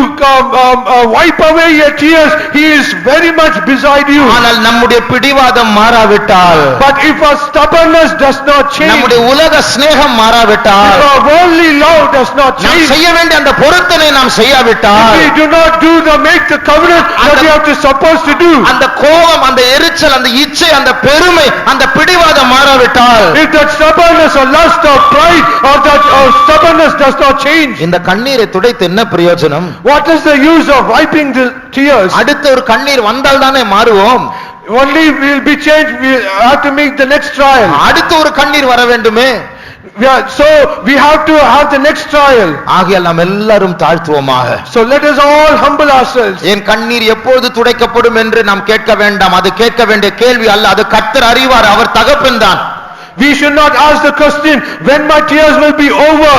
wipe away your tears, he is very much beside you. ஆனால் நம்முடைய பிடிவாதம் மாறாவிட்டால், But if our stubbornness does not change, நம்முடைய உலக சிநேகம் if மாறாவிட்டால், our worldly love does not நாம் change, செய்ய வேண்டிய அந்த பொருத்தனை நாம் செய்யாவிட்டால், if we do not make the covenant that we have to supposed to do, அந்த கோபம், அந்த எரிச்சல், அந்த இச்சை, அந்த பெருமை, அந்த பிடிவாதம் மாறாவிட்டால், if that stubbornness or lust or pride or that stubbornness does not change, இந்த கண்ணீரை துடைத்து என்ன பிரயோஜனம்? what is the use of wiping the tears? அடுத்த ஒரு கண்ணீர் வந்தால் தானே மாறுவோம். Only we will be changed, we have to make the next trial. அடுத்த ஒரு கண்ணீர் வர வேண்டுமே. So we have to have the next trial. ஆகையால் நாம் எல்லாரும் தாழ்த்துவோமாக. So let us all humble ourselves. என் கண்ணீர் எப்பொழுது துடைக்கப்படும் என்று நாம் கேட்க வேண்டாம். அது கேட்க வேண்டிய கேள்வி அல்ல. அது கர்த்தர் அறிவார். அவர் தகப்பன் தான். We should not ask the question when my tears will be over.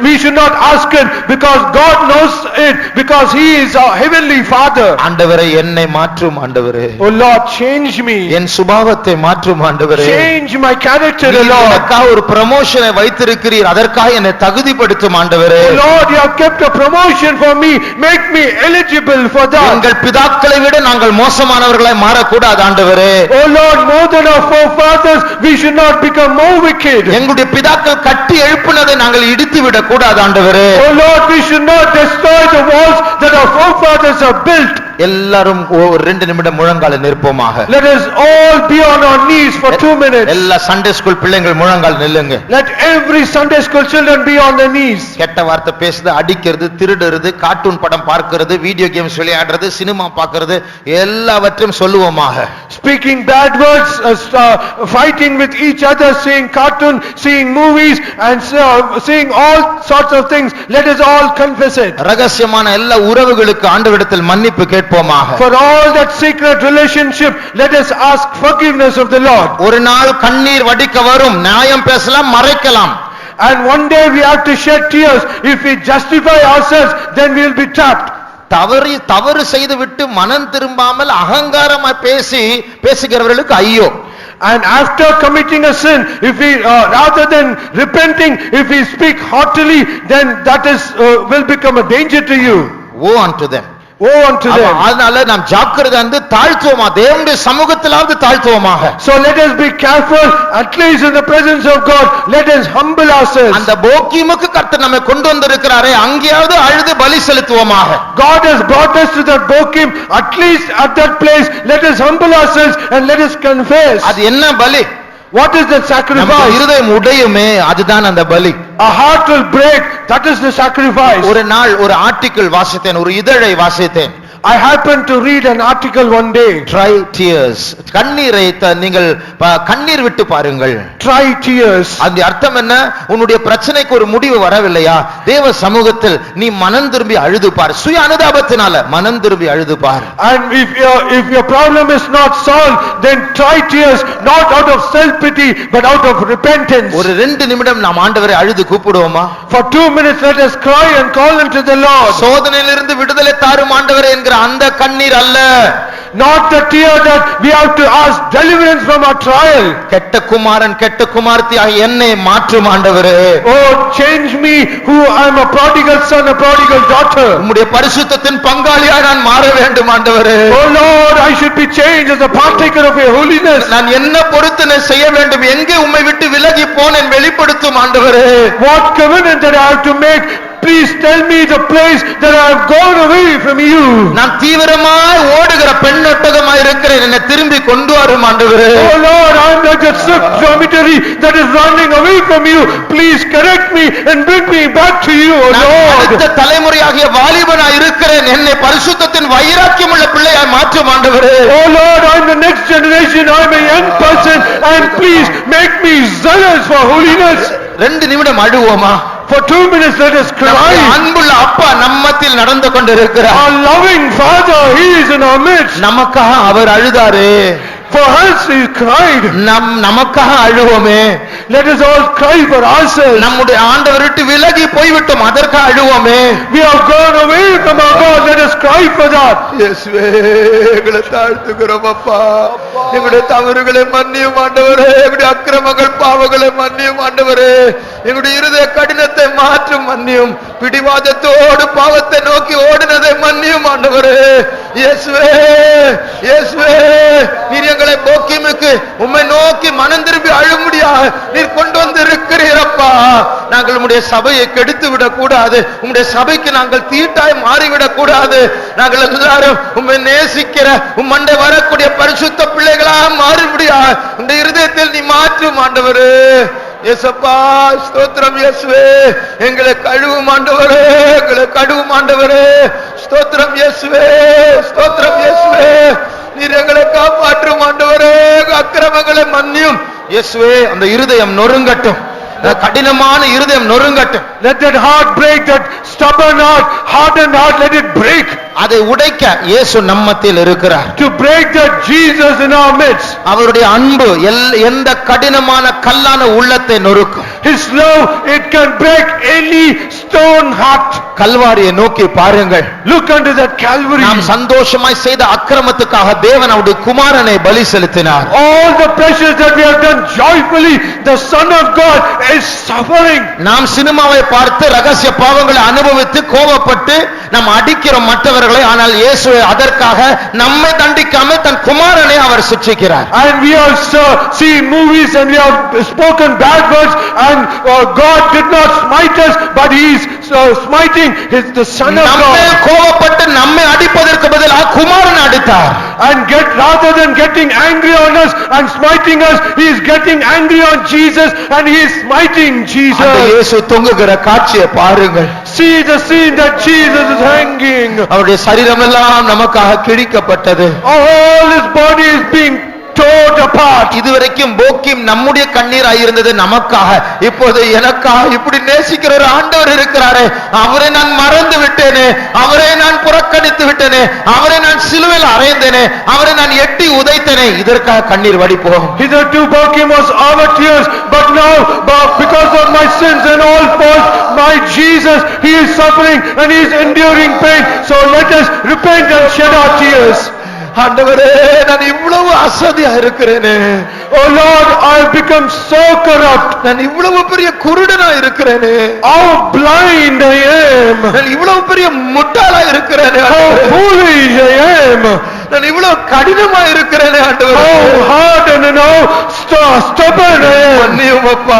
We should not ask it because God knows it, because He is our heavenly Father. ஆண்டவரே என்னை மாற்றும் ஆண்டவரே. Oh Lord, change me. என் சுபாவத்தை மாற்றும் ஆண்டவரே. Change my character, நீர் Lord. எனக்காக ஒரு ப்ரமோஷனை வைத்திருக்கிறீர். அதற்காக என்னை தகுதிப்படுத்தும் ஆண்டவரே. Oh Lord, you have kept a promotion for me. Make me eligible for that. எங்கள் பிதாக்களை விட நாங்கள் மோசமானவர்களாய் மாறக்கூடாது ஆண்டவரே. Oh Lord, more than our forefathers, we should not become more wicked. எங்களுடைய பிதாக்கள் கட்டி எழுப்பினதை நாங்கள் இடித்து விடக் கூடாது ஆண்டவரே. Oh Lord, we should not destroy the walls that our forefathers have built. எல்லாரும் ஒரு 2 நிமிடம் முழங்கால நிற்போமாக. Let us all be on our knees for 2 minutes. எல்லா சண்டே ஸ்கூல் பிள்ளைகள் முழங்கால் நில்லுங்க. Let every Sunday school children be on their knees. கெட்ட வார்த்தை பேசுறது, அடிக்கிறது, திருடுறது, கார்ட்டூன் படம் பார்க்கிறது, வீடியோ கேம்ஸ் விளையாடுறது, சினிமா பார்க்கிறது எல்லாவற்றையும் சொல்லுவோமாக. Speaking bad words, fighting with each other, seeing cartoon, seeing movies and seeing all sorts of things. Let us all confess it. ரகசியமான எல்லா உறவுகளுக்கு ஆண்டவரிடத்தில் மன்னிப்பு கேட்போமாக. For all that secret relationship, let us ask forgiveness of the Lord. ஒரு நாள் கண்ணீர் வடிக்க வரும். நியாயம் பேசலாம், மறைக்கலாம். And one day we have to shed tears. If we justify ourselves, then we will be trapped. தவறு செய்து விட்டு மனம் திரும்பாமல் அகங்காரமாய் பேசுகிறவர்களுக்கு ஐயோ. And after committing a sin, if we rather than repenting, if we speak haughtily, then that is will become a danger to you. Woe unto them. Woe unto them. அதனால நாம் ஜாக்கிரதை வந்து தாழ்த்துவோமா, தேவனுடைய சமூகத்திலாவது தாழ்த்துவோமாக. So let us be careful, at least in the presence of God, let us humble ourselves. அந்த போக்கிமுக்கு கர்த்தர் நம்மை கொண்டு வந்திருக்கிறாரே, அங்கேயாவது அழுது பலி செலுத்துவோமாக. God has brought us to that Bokim, at least at that place, let us humble ourselves and let us confess. அது என்ன பலி? What is the நம்ம sacrifice? இருதயம் உடையுமே, அதுதான் அந்த பலி. A heart will break, that is the sacrifice. ஒரு நாள் ஒரு ஆர்டிக்கிள் வாசித்தேன், ஒரு இதழை வாசித்தேன். I happened to read an article one day. Try tears. கண்ணீரை நீங்கள் கண்ணீர் விட்டு பாருங்கள். Try tears. அந்த அர்த்தம் என்ன? உன்னுடைய பிரச்சனைக்கு ஒரு முடிவு வரவில்லையா? தேவ சமூகத்தில் நீ மனம் திரும்பி அழுது பார். சுய அனுதாபத்தினால மனம் திரும்பி அழுது பார். And if your problem is not solved, then try tears, not out of self pity but out of repentance. ஒரு 2 நிமிடம் நாம் ஆண்டவரை அழுது கூப்பிடுவோமா? For 2 minutes let us cry and call unto the Lord. சோதனையிலிருந்து விடுதலை தாரும் ஆண்டவரே என்கிற அந்த கண்ணீர் அல்ல. Not the tear that we have to ask deliverance from our trial. கெட்ட குமாரன் கெட்ட குமாரத்தியாக என்னை மாற்றும் ஆண்டவரே. Oh, change me, who I am a prodigal son, a prodigal daughter. உம்முடைய பரிசுத்தத்தின் பங்காளியாய் நான் மாற வேண்டும் ஆண்டவரே. Oh Lord, I should be changed as a partaker of your holiness. நான் என்ன பொருத்தனை செய்ய வேண்டும்? எங்கே உம்மை விட்டு விலகி போனேன் வெளிப்படுத்தும் ஆண்டவரே. What covenant that I have to make? Please tell me the place that I have gone away from you. நான் தீவிரமாய் ஓடுகிற பெண்ணொட்டகமாய் இருக்கிறேன், என்னை திரும்பி கொண்டு வரும் ஆண்டவரே. Oh Lord, I am like a swift dormitory that is running away from you. Please correct me and bring me back to you, oh Lord. அடுத்த தலைமுறையாகிய வாலிபனாய் இருக்கிறேன், என்னை பரிசுத்தத்தின் வைராக்கியமுள்ள பிள்ளையாய் மாற்றும் ஆண்டவரே. Oh Lord, I am the next generation, I am a young person, and please make me zealous for holiness. 2 நிமிடம் அழுவோமா? For 2 minutes let us cry. அன்புள்ள அப்பா நம்மத்தில் நடந்து கொண்டிருக்கிறார். Our loving Father, He is in our midst. நமக்காக அவர் அழுதாரு. For us He cried. நமக்காக அழுவோமே. Let us all cry for ourselves. நம்முடைய ஆண்டவரை விட்டு விலகி போய்விட்டோம், அதற்காக அழுவோமே. We have gone away from our God, let us cry for that. இயேசுவே, எங்களை தாழ்த்துகிறோம் அப்பா. எங்களுடைய தவறுகளை மன்னியும் ஆண்டவரே. எங்களுடைய அக்கிரமங்கள் பாவங்களை மன்னியும் ஆண்டவரே. எங்களுடைய இருதய கடினத்தை மாற்றும் மன்னியும். பிடிவாதத்தோடு பாவத்தை நோக்கி ஓடினதை மன்னியும் ஆண்டவரே. இயேசுவே, இயேசுவே, நீர் எங்களை போக்கிமுக்கு உம்மை நோக்கி மனம் திரும்பி அழும்படியாக நீர் கொண்டு வந்து இருக்கிறீரப்பா. நாங்கள் உம்முடைய சபையை கெடுத்து விடக் கூடாது. உம்முடைய சபைக்கு நாங்கள் தீட்டாய் மாறிவிடக் கூடாது. நாங்கள் எல்லாரும் உம்மை நேசிக்கிற உம்மண்டை வரக்கூடிய பரிசுத்த பிள்ளைகளா மாறுபடியாக உம்முடைய இருதயத்தில் நீ மாற்றும் ஆண்டவரே. இயேசப்பா, ஸ்தோத்திரம் இயேசுவே. எங்களை கழுவும் ஆண்டவரே, எங்களை கழுவும் ஆண்டவரே. ஸ்தோத்திரம் இயேசுவே, ஸ்தோத்திரம் இயேசுவே. நீர் எங்களை காப்பாற்றும் ஆண்டவரே. அக்கிரமங்களை மன்னியும் இயேசுவே. அந்த இருதயம் நொறுங்கட்டும். கடினமான இருதயம் நொறுங்கட்டும். Let that heart break, that stubborn heart, hardened heart, let it break. அதை உடைக்க இயேசு நம்மத்தில் இருக்கிறார். To break that, Jesus in our midst. அவருடைய அன்பு எந்த கடினமான கல்லான உள்ளத்தை நொறுக்கும். His love, it can break any stone heart. கல்வாரியை நோக்கி பாருங்கள். Look unto that Calvary. நாம் சந்தோஷமாய் செய்த அக்கிரமத்துக்காக தேவன் அவருடைய குமாரனை பலி செலுத்தினார். All the pressures that we have done joyfully, the Son of God is suffering. நாம் சினிமாவை பார்த்து ரகசிய பாவங்களை அனுபவித்து கோபப்பட்டு நாம் அடிக்கிறோம் மற்றவர்களை, ஆனால் இயேசு அதற்காக நம்மை தண்டிக்காமல் தன் குமாரனை அவர் சிட்சிக்கிறார். And we have seen movies and we have spoken bad words, and God did not smite us, but He is smiting the Son of நம்மை God. கோபப்பட்டு நம்மை அடிப்பதற்கு பதிலாக குமாரனை அடித்தார். And rather than getting angry on us and smiting us, He is getting angry on Jesus and He is smiting அந்த Jesus. இயேசு தொங்குகிற காட்சியை பாருங்கள். See the scene that Jesus is hanging. அவருடைய சரீரம் எல்லாம் நமக்காக கிழிக்கப்பட்டது. All His body is being torn apart. இதுவரைக்கும் போக்கிம் நம்முடைய கண்ணீராய் இருந்தது நமக்காக. இப்போது எனக்காக இப்படி நேசிக்கிற ஒரு ஆண்டவர் இருக்கிறாரே, அவரை நான் மறந்து விட்டேனே, அவரை நான் புறக்கணித்து விட்டேனே, அவரை நான் சிலுவையில் அறைந்தேனே, அவரை நான் எட்டி உதைத்தேனே, இதற்காக கண்ணீர் வடிப்போம். Hitherto Bokim was our tears, but now because of my sins and all faults, my Jesus, He is suffering and He is enduring pain. So let us repent and shed our tears. ஆண்டவரே, நான் இவ்வளவு அசதியா இருக்கிறேனே. Oh Lord, I have become so corrupt. நான் இவ்வளவு பெரிய குருடனா இருக்கிறேனே. How blind I am. நான் இவ்வளவு பெரிய முட்டாளா இருக்கிறேனே. How foolish I am. நான் இவ்வளவு கடினமா இருக்கிறேனே ஆண்டவரே. How hard and how stubborn I am. மன்னியும் அப்பா.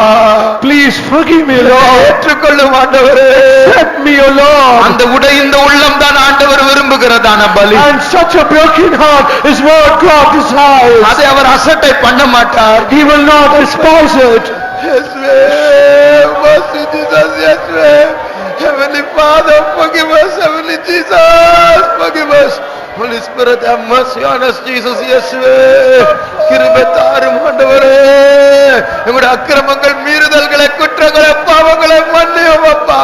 Please forgive me, Lord. ஏற்றுக்கொள்ளும் ஆண்டவரே. Accept me, O Lord. அந்த உடைந்த உள்ளம் தான் ஆண்டவர் விரும்புகிறதான பலி. And such a broken heart is what God desires. அதை அவர் அசட்டை பண்ண மாட்டார். He will not despise it. இயேசுவே, mercy Jesus, இயேசுவே. Heavenly Father, forgive us. Heavenly Jesus, forgive us. Holy Spirit, have mercy on us, Jesus, இயேசுவே. கிருபை தாரும் ஆண்டவரே. எங்களுடைய அக்கிரமங்கள், மீறுதல்களை, குற்றங்களை, பாவங்களை மன்னியும் அப்பா.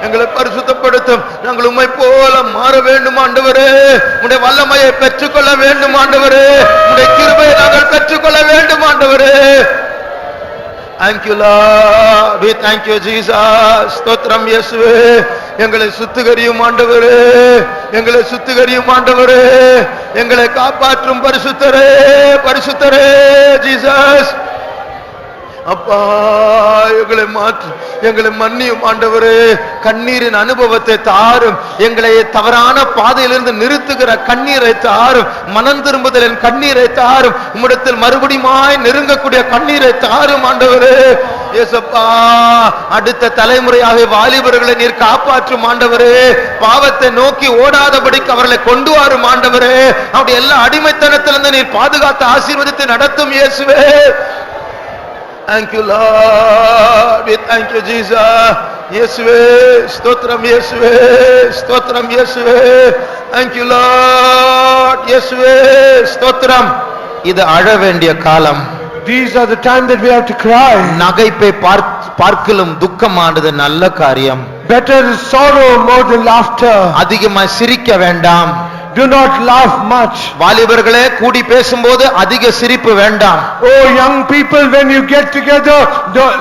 எங்களை பரிசுத்தப்படுத்தும். நாங்கள் உம்மை போல மாற வேண்டும் ஆண்டவரே. உம்முடைய வல்லமையை பெற்றுக்கொள்ள வேண்டும் ஆண்டவரே. உம்முடைய கிருபையை நாங்கள் பெற்றுக்கொள்ள வேண்டும் ஆண்டவரே. Thank you Lord, we thank you Jesus. ஸ்தோத்திரம் இயேசுவே. எங்களை சுத்திகரியும் ஆண்டவரே, எங்களை சுத்திகரியும் ஆண்டவரே, எங்களை காப்பாற்றும் பரிசுத்தரே, பரிசுத்தரே ஜீசஸ். அப்பா, எங்களை மாற்று, எங்களை மன்னியும் ஆண்டவரே. கண்ணீரின் அனுபவத்தை தாரும். எங்களை தவறான பாதையிலிருந்து நிறுத்துகிற கண்ணீரை தாரும். மனம் திரும்புதலின் கண்ணீரை தாரும். உம்மிடத்தில் மறுபடியுமாய் நெருங்கக்கூடிய கண்ணீரை தாரும் ஆண்டவரே. இயேசப்பா, அடுத்த தலைமுறையாக வாலிபர்களை நீர் காப்பாற்றும் ஆண்டவரே. பாவத்தை நோக்கி ஓடாதபடிக்கு அவர்களை கொண்டு வரும் ஆண்டவரே. அவருடைய எல்லா அடிமைத்தனத்திலிருந்து நீர் பாதுகாத்து ஆசீர்வதித்து நடத்தும் இயேசுவே. Thank you Lord, we thank you Jesus. இயேசுவே, ஸ்தோத்திரம் இயேசுவே, ஸ்தோத்திரம் இயேசுவே. Thank you Lord, இயேசுவே, ஸ்தோத்திரம். இது அழ வேண்டிய காலம். These are the time that we have to cry. நகைப்பை பார்க்கலும் துக்கமானது நல்ல காரியம். Better is sorrow more than laughter. அதிகமாய் சிரிக்க வேண்டாம். Do not laugh much. வாலிபர்களே, கூடி பேசும்போது அதிக சிரிப்பு வேண்டாம். Oh young people, when you get together,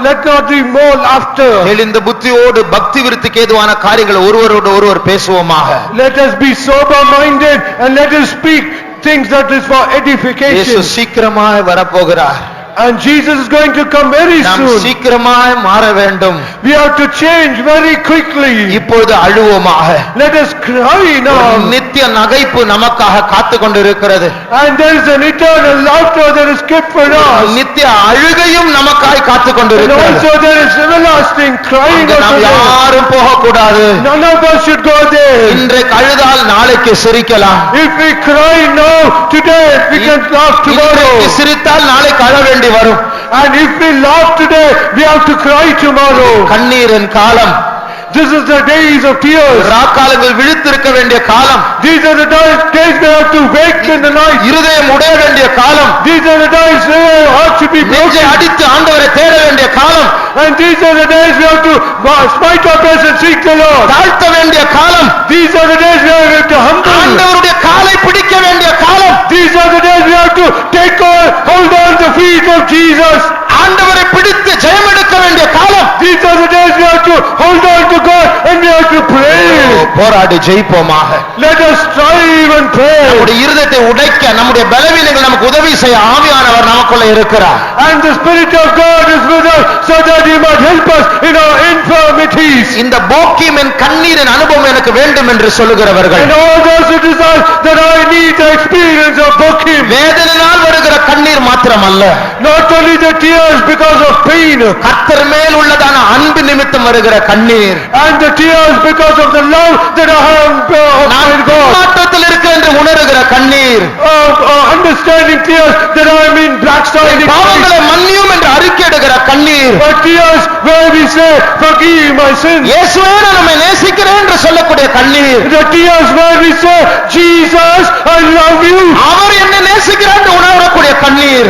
let not be more laughter. தெளிந்த புத்தியோடு பக்தி விருத்திக்கு ஏதுவான காரியங்களை ஒருவரோடு ஒருவர் பேசுவோமாக. Let us be sober minded and let us speak things that is for இயேசு edification. சீக்கிரமாய் வரப்போகிறார். And Jesus is going to come very நாம் soon. சீக்கிரமாய் மாற வேண்டும். We have to change very quickly. இப்பொழுது அழுவோமாக. Let us cry now. நித்திய நகைப்பு நமக்காக காத்து கொண்டிருக்கிறது. And there is an eternal laughter that is kept for us. நித்திய அழுகையும் நமக்காய் காத்து And கொண்டிருக்கிறது. also there is everlasting crying அங்க நாம் also there. யாரும் போகக்கூடாது. None of us should go there. இன்றைக்கு அழுதால் நாளைக்கு சிரிக்கலாம். If we cry now, today, we can laugh tomorrow. இன்றைக்கு சிரித்தால் நாளைக்கு அழ வேண்டி வரும். And if we laugh today, we have to cry tomorrow. கண்ணீரின் காலம். This is the days of tears. ராக்காலங்கள் விழித்திருக்க வேண்டிய காலம். These are the days they have to wake in the night. இருதயம் உடைய வேண்டிய காலம். These are the days their heart should be நெஞ்சை broken. அடித்து ஆண்டவரை தேட வேண்டிய காலம். And these are the days we have to smite our breast and seek the Lord. தாழ்த்த வேண்டிய காலம். These are the days we have to humble. ஆண்டவருடைய காலை பிடிக்க வேண்டிய காலம். These are the days we have to hold on the feet of Jesus. ஆண்டவரை பிடித்து ஜெயம் எடுக்க வேண்டிய காலம். These are the days we have to hold on to God and we have to pray. போராடி ஜெயிப்போமாக. Let us strive and pray. நம்முடைய இருதயத்தை உடைக்க நம்முடைய பலவீனங்கள் நமக்கு உதவி செய்ய ஆவியானவர் நமக்குள்ள இருக்கிறார். And the Spirit of God is with us so that He might help us in our infirmities. இந்த போக்கியமின் கண்ணீரின் அனுபவம் எனக்கு வேண்டும் என்று சொல்லுகிறவர்கள், And all those who desire that I need the experience of Bokim. வேதனையால் வருகிற கண்ணீர் மாத்திரமல்ல, Not only the tears because of pain. கர்த்தர் மேல் உள்ளதான அன்பு நிமித்தம் வருகிற கண்ணீர். And the tears because of the love that I have நான் of God. மாற்றத்தில் இருக்க என்று உணர்கிற கண்ணீர். Understanding tears that I am in backsliding. பாவங்களை மன்னியும் என்று அறிக்கையிடுகிற கண்ணீர். But tears where we say, forgive my sins. இயேசுவே நான் உம்மை நேசிக்கிறேன் என்று சொல்லக்கூடிய கண்ணீர். The tears where we say, Jesus, I love you. அவர் என்னை நேசிக்கிறார் என்று உணரக்கூடிய கண்ணீர்.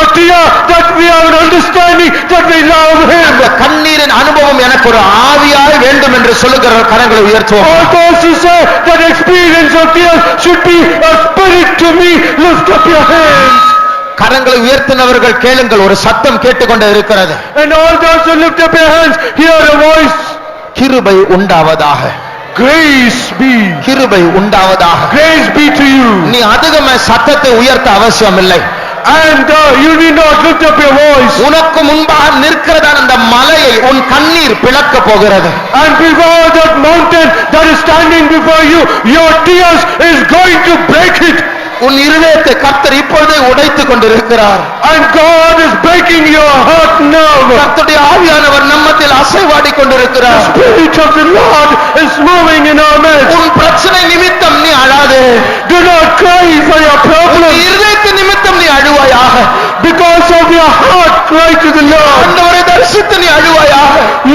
A tear that we have an understanding that we love Him. அந்த கண்ணீரின் அனுபவம் எனக்கு ஒரு ஆவியாய் வேண்டும் என்று சொல்லுகிற கரங்களை உயர்த்துவோம். All those who say that experience of tears should be a spirit to me, lift up your hands. கரங்களை உயர்த்தினவர்கள் கேளுங்கள், ஒரு சத்தம் கேட்டுக்கொண்டே இருக்கிறது. And all those who lift up your hands, hear a voice. கிருபை உண்டாவதாக. Grace be. கிருபை உண்டாவதாக. Grace be to you. நீ அதிகமாக சத்தத்தை உயர்த்த அவசியம் இல்லை. And you need not lift up your voice. உனக்கு முன்பாக நிற்கிறதான அந்த மலையை உன் கண்ணீர் பிளக்க போகிறது. And before that mountain that is standing before you, your tears is going to break it. உன் இருதயத்தை கர்த்தர் இப்பொழுதே உடைத்துக் கொண்டிருக்கிறார். And God is breaking your heart now. கர்த்தருடைய ஆவியானவர் நம்மத்தில் அசைவாடி கொண்டிருக்கிறார். The Spirit of the Lord is moving in our midst. உன் பிரச்சனை நிமித்தம் நீ அழாதே. Do not cry for your உன் problem. இருதயத்தின் நிமித்தம் நீ அழுவாயாக. Because of your heart, cry to the Lord. ஆண்டவரை தரிசித்து நீ அழுவாயாக.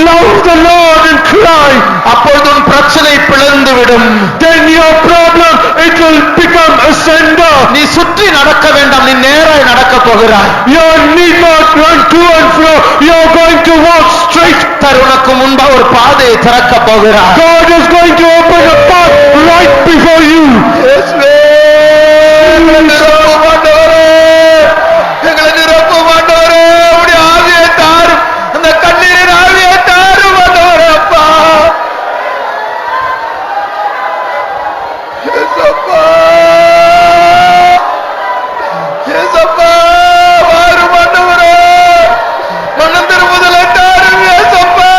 Love the Lord and cry. அப்பொழுது உன் பிரச்சனை பிளந்து விடும். Then your problem, it will become a sender. நீ சுற்றி நடக்க வேண்டாம், நீ நேராய் நடக்க போகிறாய். You need not run to and fro. You are going to walk straight. கர்த்தர் உனக்கு முன்பாக ஒரு பாதையை திறக்க போகிறார். God is going to open a path right before you. இயேசுவே, எங்களை நிரப்பும் ஆண்டவரே, எங்களை நிரப்பும் ஆண்டவரே, உம்முடைய ஆவியை தாரும், அந்த கண்ணீரின் ஆவியை தாரும் ஆண்டவரே. அப்பா இயேசப்பா, இயேசப்பா, வாரும் ஆண்டவரே, மனம் திரும்புதலை தாரும் இயேசப்பா,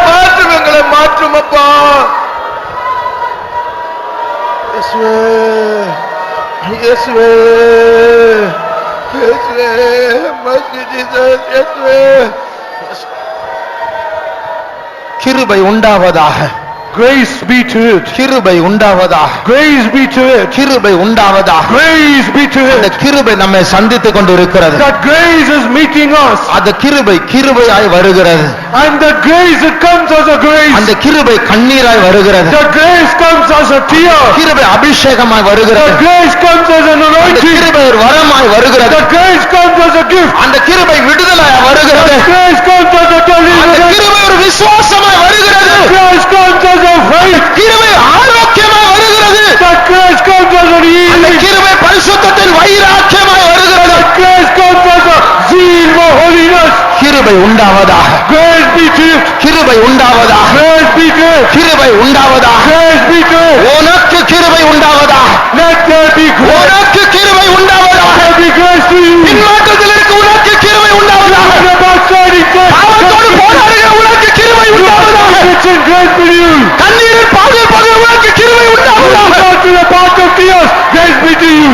மாற்றும், எங்களை மாற்றும் அப்பா. இயேசுவே, இயேசுவே, இயேசுவே, mercy Jesus, இயேசுவே. கிருபை உண்டாவதாக. Grace be to it. கிருபை உண்டாவதாக. Grace be to it. கிருபை உண்டாவதாக. Grace be to அந்த it. கிருபை நம்மை சந்தித்துக் கொண்டிருக்கிறது. That grace is meeting us. அந்த கிருபை கிருபையாய் வருகிறது. And the grace, it comes as a grace. அந்த கிருபை கண்ணீராய் வருகிறது. The grace comes as a tear. கிருபை அபிஷேகமாய் The வருகிறது. grace comes as an அந்த anointing. கிருபை ஒரு வரமாய் வருகிறது. The grace comes as a gift. அந்த கிருபை விடுதலாய் வருகிறது. The grace comes as a அந்த deliverance. கிருபை ஒரு விசுவாசமாய் வருகிறது. The grace comes as a faith. கிருபை ஆரோக்கியமாய் வருகிறது. The grace comes as an அந்த healing. கிருபை பரிசுத்தத்தின் வைராக்கியமாய் வருகிறது. The grace comes as a zeal for holiness. கிருபை உண்டாவதாக. Grace be to it. கிருபை உண்டாவதாக. Grace be to it. கிருபை உண்டாவதாக. Grace be to it. உனக்கு கிருபை உண்டாவதாக. Let there be grace. உனக்கு கிருபை உண்டாவதாக. Let there be grace to you. பின்மாற்றத்தில் இருக்க உனக்கு கிருபை உண்டாவதாக. The backsliding faith. பாவத்தோடு போராடுகிற உனக்கு கிருபை உண்டாவதாக. Grace for you. கண்ணீரில் பாதுகாப்பாக உனக்கு கிருபை உண்டாவதாக. Go to the path of tears. Grace be to you.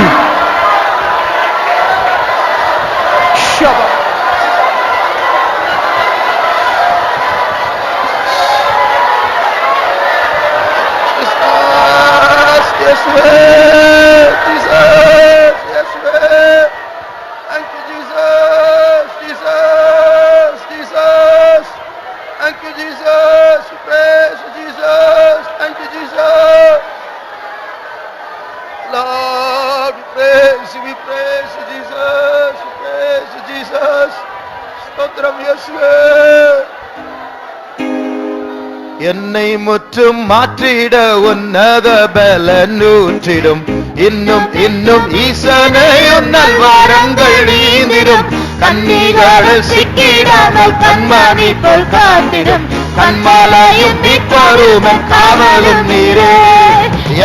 Shabbat. இயேசுவே, Lord, we praise you, Jesus, we praise you, Jesus. ஸ்தோத்திரம் இயேசுவே. என்னை முற்றும் மாற்றிட உன்னத பலன் ஊற்றிடும், இன்னும் இன்னும் ஈசனே உன்னல் வாரங்கள் நீந்திடும், கன்னிகளில் சிக்கிடாமல் கண்மணி போல் காத்திடும், கண்மாலையும் மீட்பருமன் காவலும் நீரே.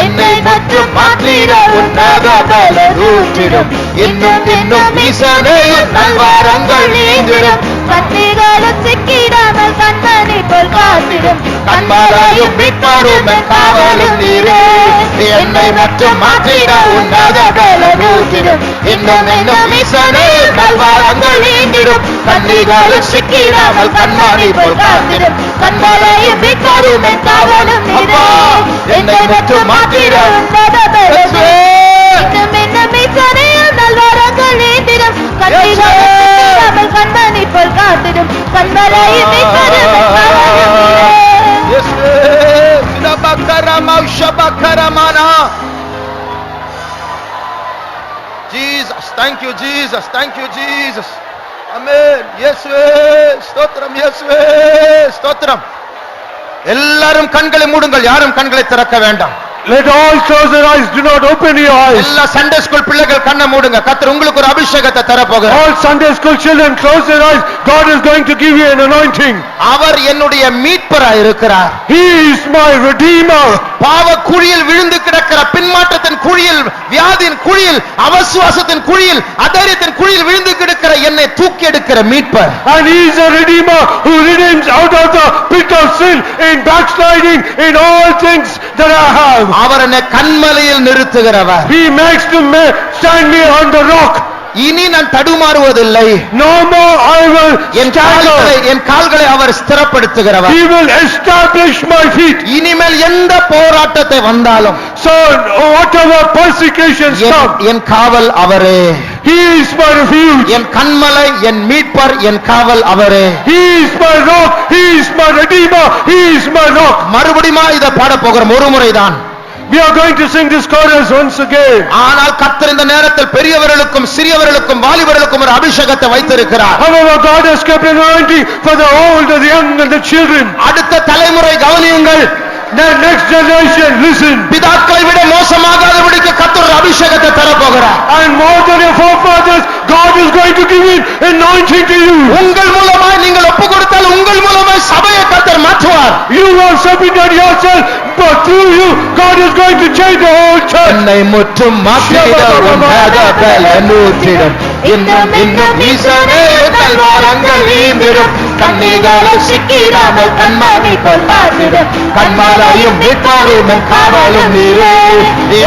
என்னை முற்றும் மாற்றிட உன்னத பலன் ஊற்றிடும், இன்னும் இன்னும் ஈசனே உன்னல் வாரங்கள் நீந்திடும், கன்னிகளும் சிக்கிடாமல் கண்மணி போல் காத்திடும், கண்மாலையும் மீட்பருமன் காவலும் நீரே. என்னை முற்றும் மாற்றிட உன்னத பலன் ஊற்றிடும், இன்னும் இன்னும் ஈசனே உன்னல் வாரங்கள் நீந்திடும், கன்னிகளில் சிக்கிடாமல் கண்மணி போல் காத்திடும், கண்மாலையும் மீட்பருமன் காவலும் நீரே. என்னை முற்றும் மாற்றிட உன்னத பலன் இன்னும் இன்னும் ஈசனே உன்னல் வாரங்கள் நீந்திடும், கன்னிகளும் சிக்கிடாமல் கண்மணி போல் காத்திடும், கண்மலையும் மீட்பருமன் காவலும் நீரே. Jesus, thank you, Jesus, thank you, Jesus. Amen. இயேசுவே ஸ்தோத்திரம், இயேசுவே ஸ்தோத்திரம். எல்லாரும் கண்களை மூடுங்கள், யாரும் கண்களை திறக்க வேண்டாம். Let all close their eyes, do not open your eyes. எல்லா சண்டே ஸ்கூல் பிள்ளைகள் கண்ணை மூடுங்க. கர்த்தர் உங்களுக்கு ஒரு அபிஷேகத்தை தர போகிறார். All Sunday school children close their eyes. God is going to give you an anointing. அவர் என்னுடைய மீட்பராய் இருக்கிறார். He is my redeemer. பாவ குழியில் விழுந்து கிடக்கிற, பின்மாற்றத்தின் குழியில், வியாதியின் குழியில், அவசுவாசத்தின் குழியில், அதரியத்தின் குழியில் விழுந்து கிடக்கிற என்னை தூக்கி எடுக்கிற மீட்பர். And he is a redeemer who redeems out of the pit of sin, in backsliding, in all things that I have. அவர் என்னை கண்மலையில் நிறுத்துகிறவர். He makes to stand me on the rock. இனி நான் தடுமாறுவதில்லை. No more I will stagger. என் கால்களை அவர் ஸ்திரப்படுத்துகிறவர். He will establish my feet. இனிமேல் எந்த போராட்டத்தை வந்தாலும், So whatever persecutions come, என் காவல் அவரே. He is my refuge. என் கண்மலை, என் மீட்பர், என் காவல் அவரே. He is my rock. He is my redeemer. He is my rock. மறுபடியும் இதை பாட போகிறோம், ஒரு முறைதான். We are going to sing this chorus once again. ஆனால் கர்த்தர் இந்த நேரத்தில் பெரியவர்களுக்கும் சிறியவர்களுக்கும் வாலிபர்களுக்கும் ஒரு அபிஷேகத்தை வைத்திருக்கிறார். However, God has kept an anointing for the old, the young and the children. அடுத்த தலைமுறை கவனியுங்கள். The next generation, listen. பிதாக்களை விட மோசமாகாதபடிக்கு கர்த்தர் ஒரு அபிஷேகத்தை தர போகிறார். And more than your forefathers, God is going to give an anointing to you. உங்கள் மூலமாய் நீங்கள் ஒப்பு கொடுத்தால் உங்கள் மூலமாய் சபையை கர்த்தர் மாற்றுவார். You have submitted yourself, but through you, God is going to change the whole church. என்னை முற்றும் மாற்றிட உன்னத பலன் ஊற்றிடும், இன்னும் இன்னும் ஈசனே உன்னல் வாரங்கள் நீந்திடும், கன்னிகளில் சிக்கிடாமல் கண்மணி போல் காத்திடும், கண்மாலையும் மீட்பருமன் காவலும் நீரே.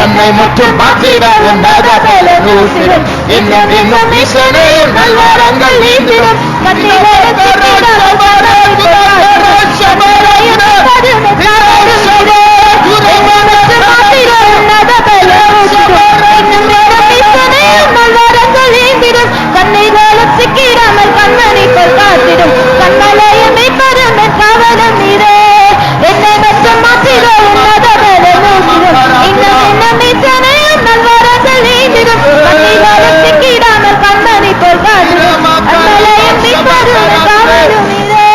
என்னை முற்றும் மாற்றிட உன்னத பலன் ஊற்றிடும், இன்னும் இன்னும் ஈசனே உன்னல் வாரங்கள் நீந்திடும், கன்னிகளில் சிக்கிடாமல் கண்மணி போல் காத்திடும், கண்மலையும் மீட்பருமன் காவலும் நீரே. என்னை முற்றும் மாற்றிட உன்னத பலன் ஊற்றிடும், இன்னும் இன்னும் ஈசனே உன்னல் வாரங்கள் நீந்திடும், கன்னிகளும் சிக்கிடாமல் கண்மணி போல் காத்திடும், கண்மலையும் மீட்பருமன் காவலும் நீரே. என்னை முற்றும் மாற்றிட உன்னத பலன் ஊற்றிடும், இன்னும் இன்னும் ஈசனே உன்னல் வாரங்கள் நீந்திடும், கன்னிகளும் சிக்கிடாமல் கண்மணி போல் காத்திடும், கண்மலையும் மீட்பருமன் காவலும் நீரே.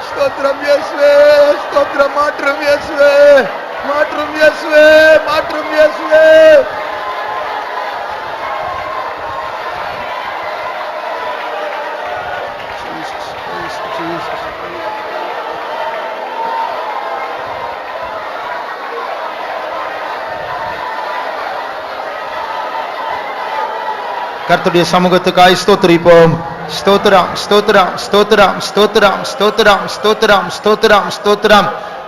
ஸ்தோத்திரம் இயேசுவே, ஸ்தோத்திரம், மாற்றும் இயேசுவே, மாற்றும் இயேசுவே, மாற்றும் இயேசுவே. கர்த்தருடைய சமூகத்துக்காய் ஸ்தோத்திரிப்போம். ஸ்தோத்திரம், ஸ்தோத்திரம், ஸ்தோத்திரம், ஸ்தோத்திரம், ஸ்தோத்திரம், ஸ்தோத்திரம், ஸ்தோத்திரம், ஸ்தோத்திரம்.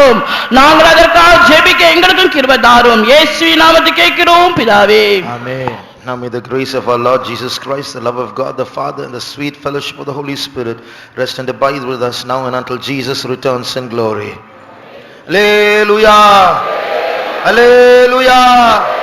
கேளும். நாங்கள் அதற்காக ஜெபிக்க எங்களுக்கும் கிருபை தாரும். இயேசுவின் நாமத்தில் கேட்கிறோம் பிதாவே. Amen. Now may the grace of our Lord Jesus Christ, the love of God the Father, and the sweet fellowship of the Holy Spirit rest and abide with us now and until Jesus returns in glory. Hallelujah! Hallelujah!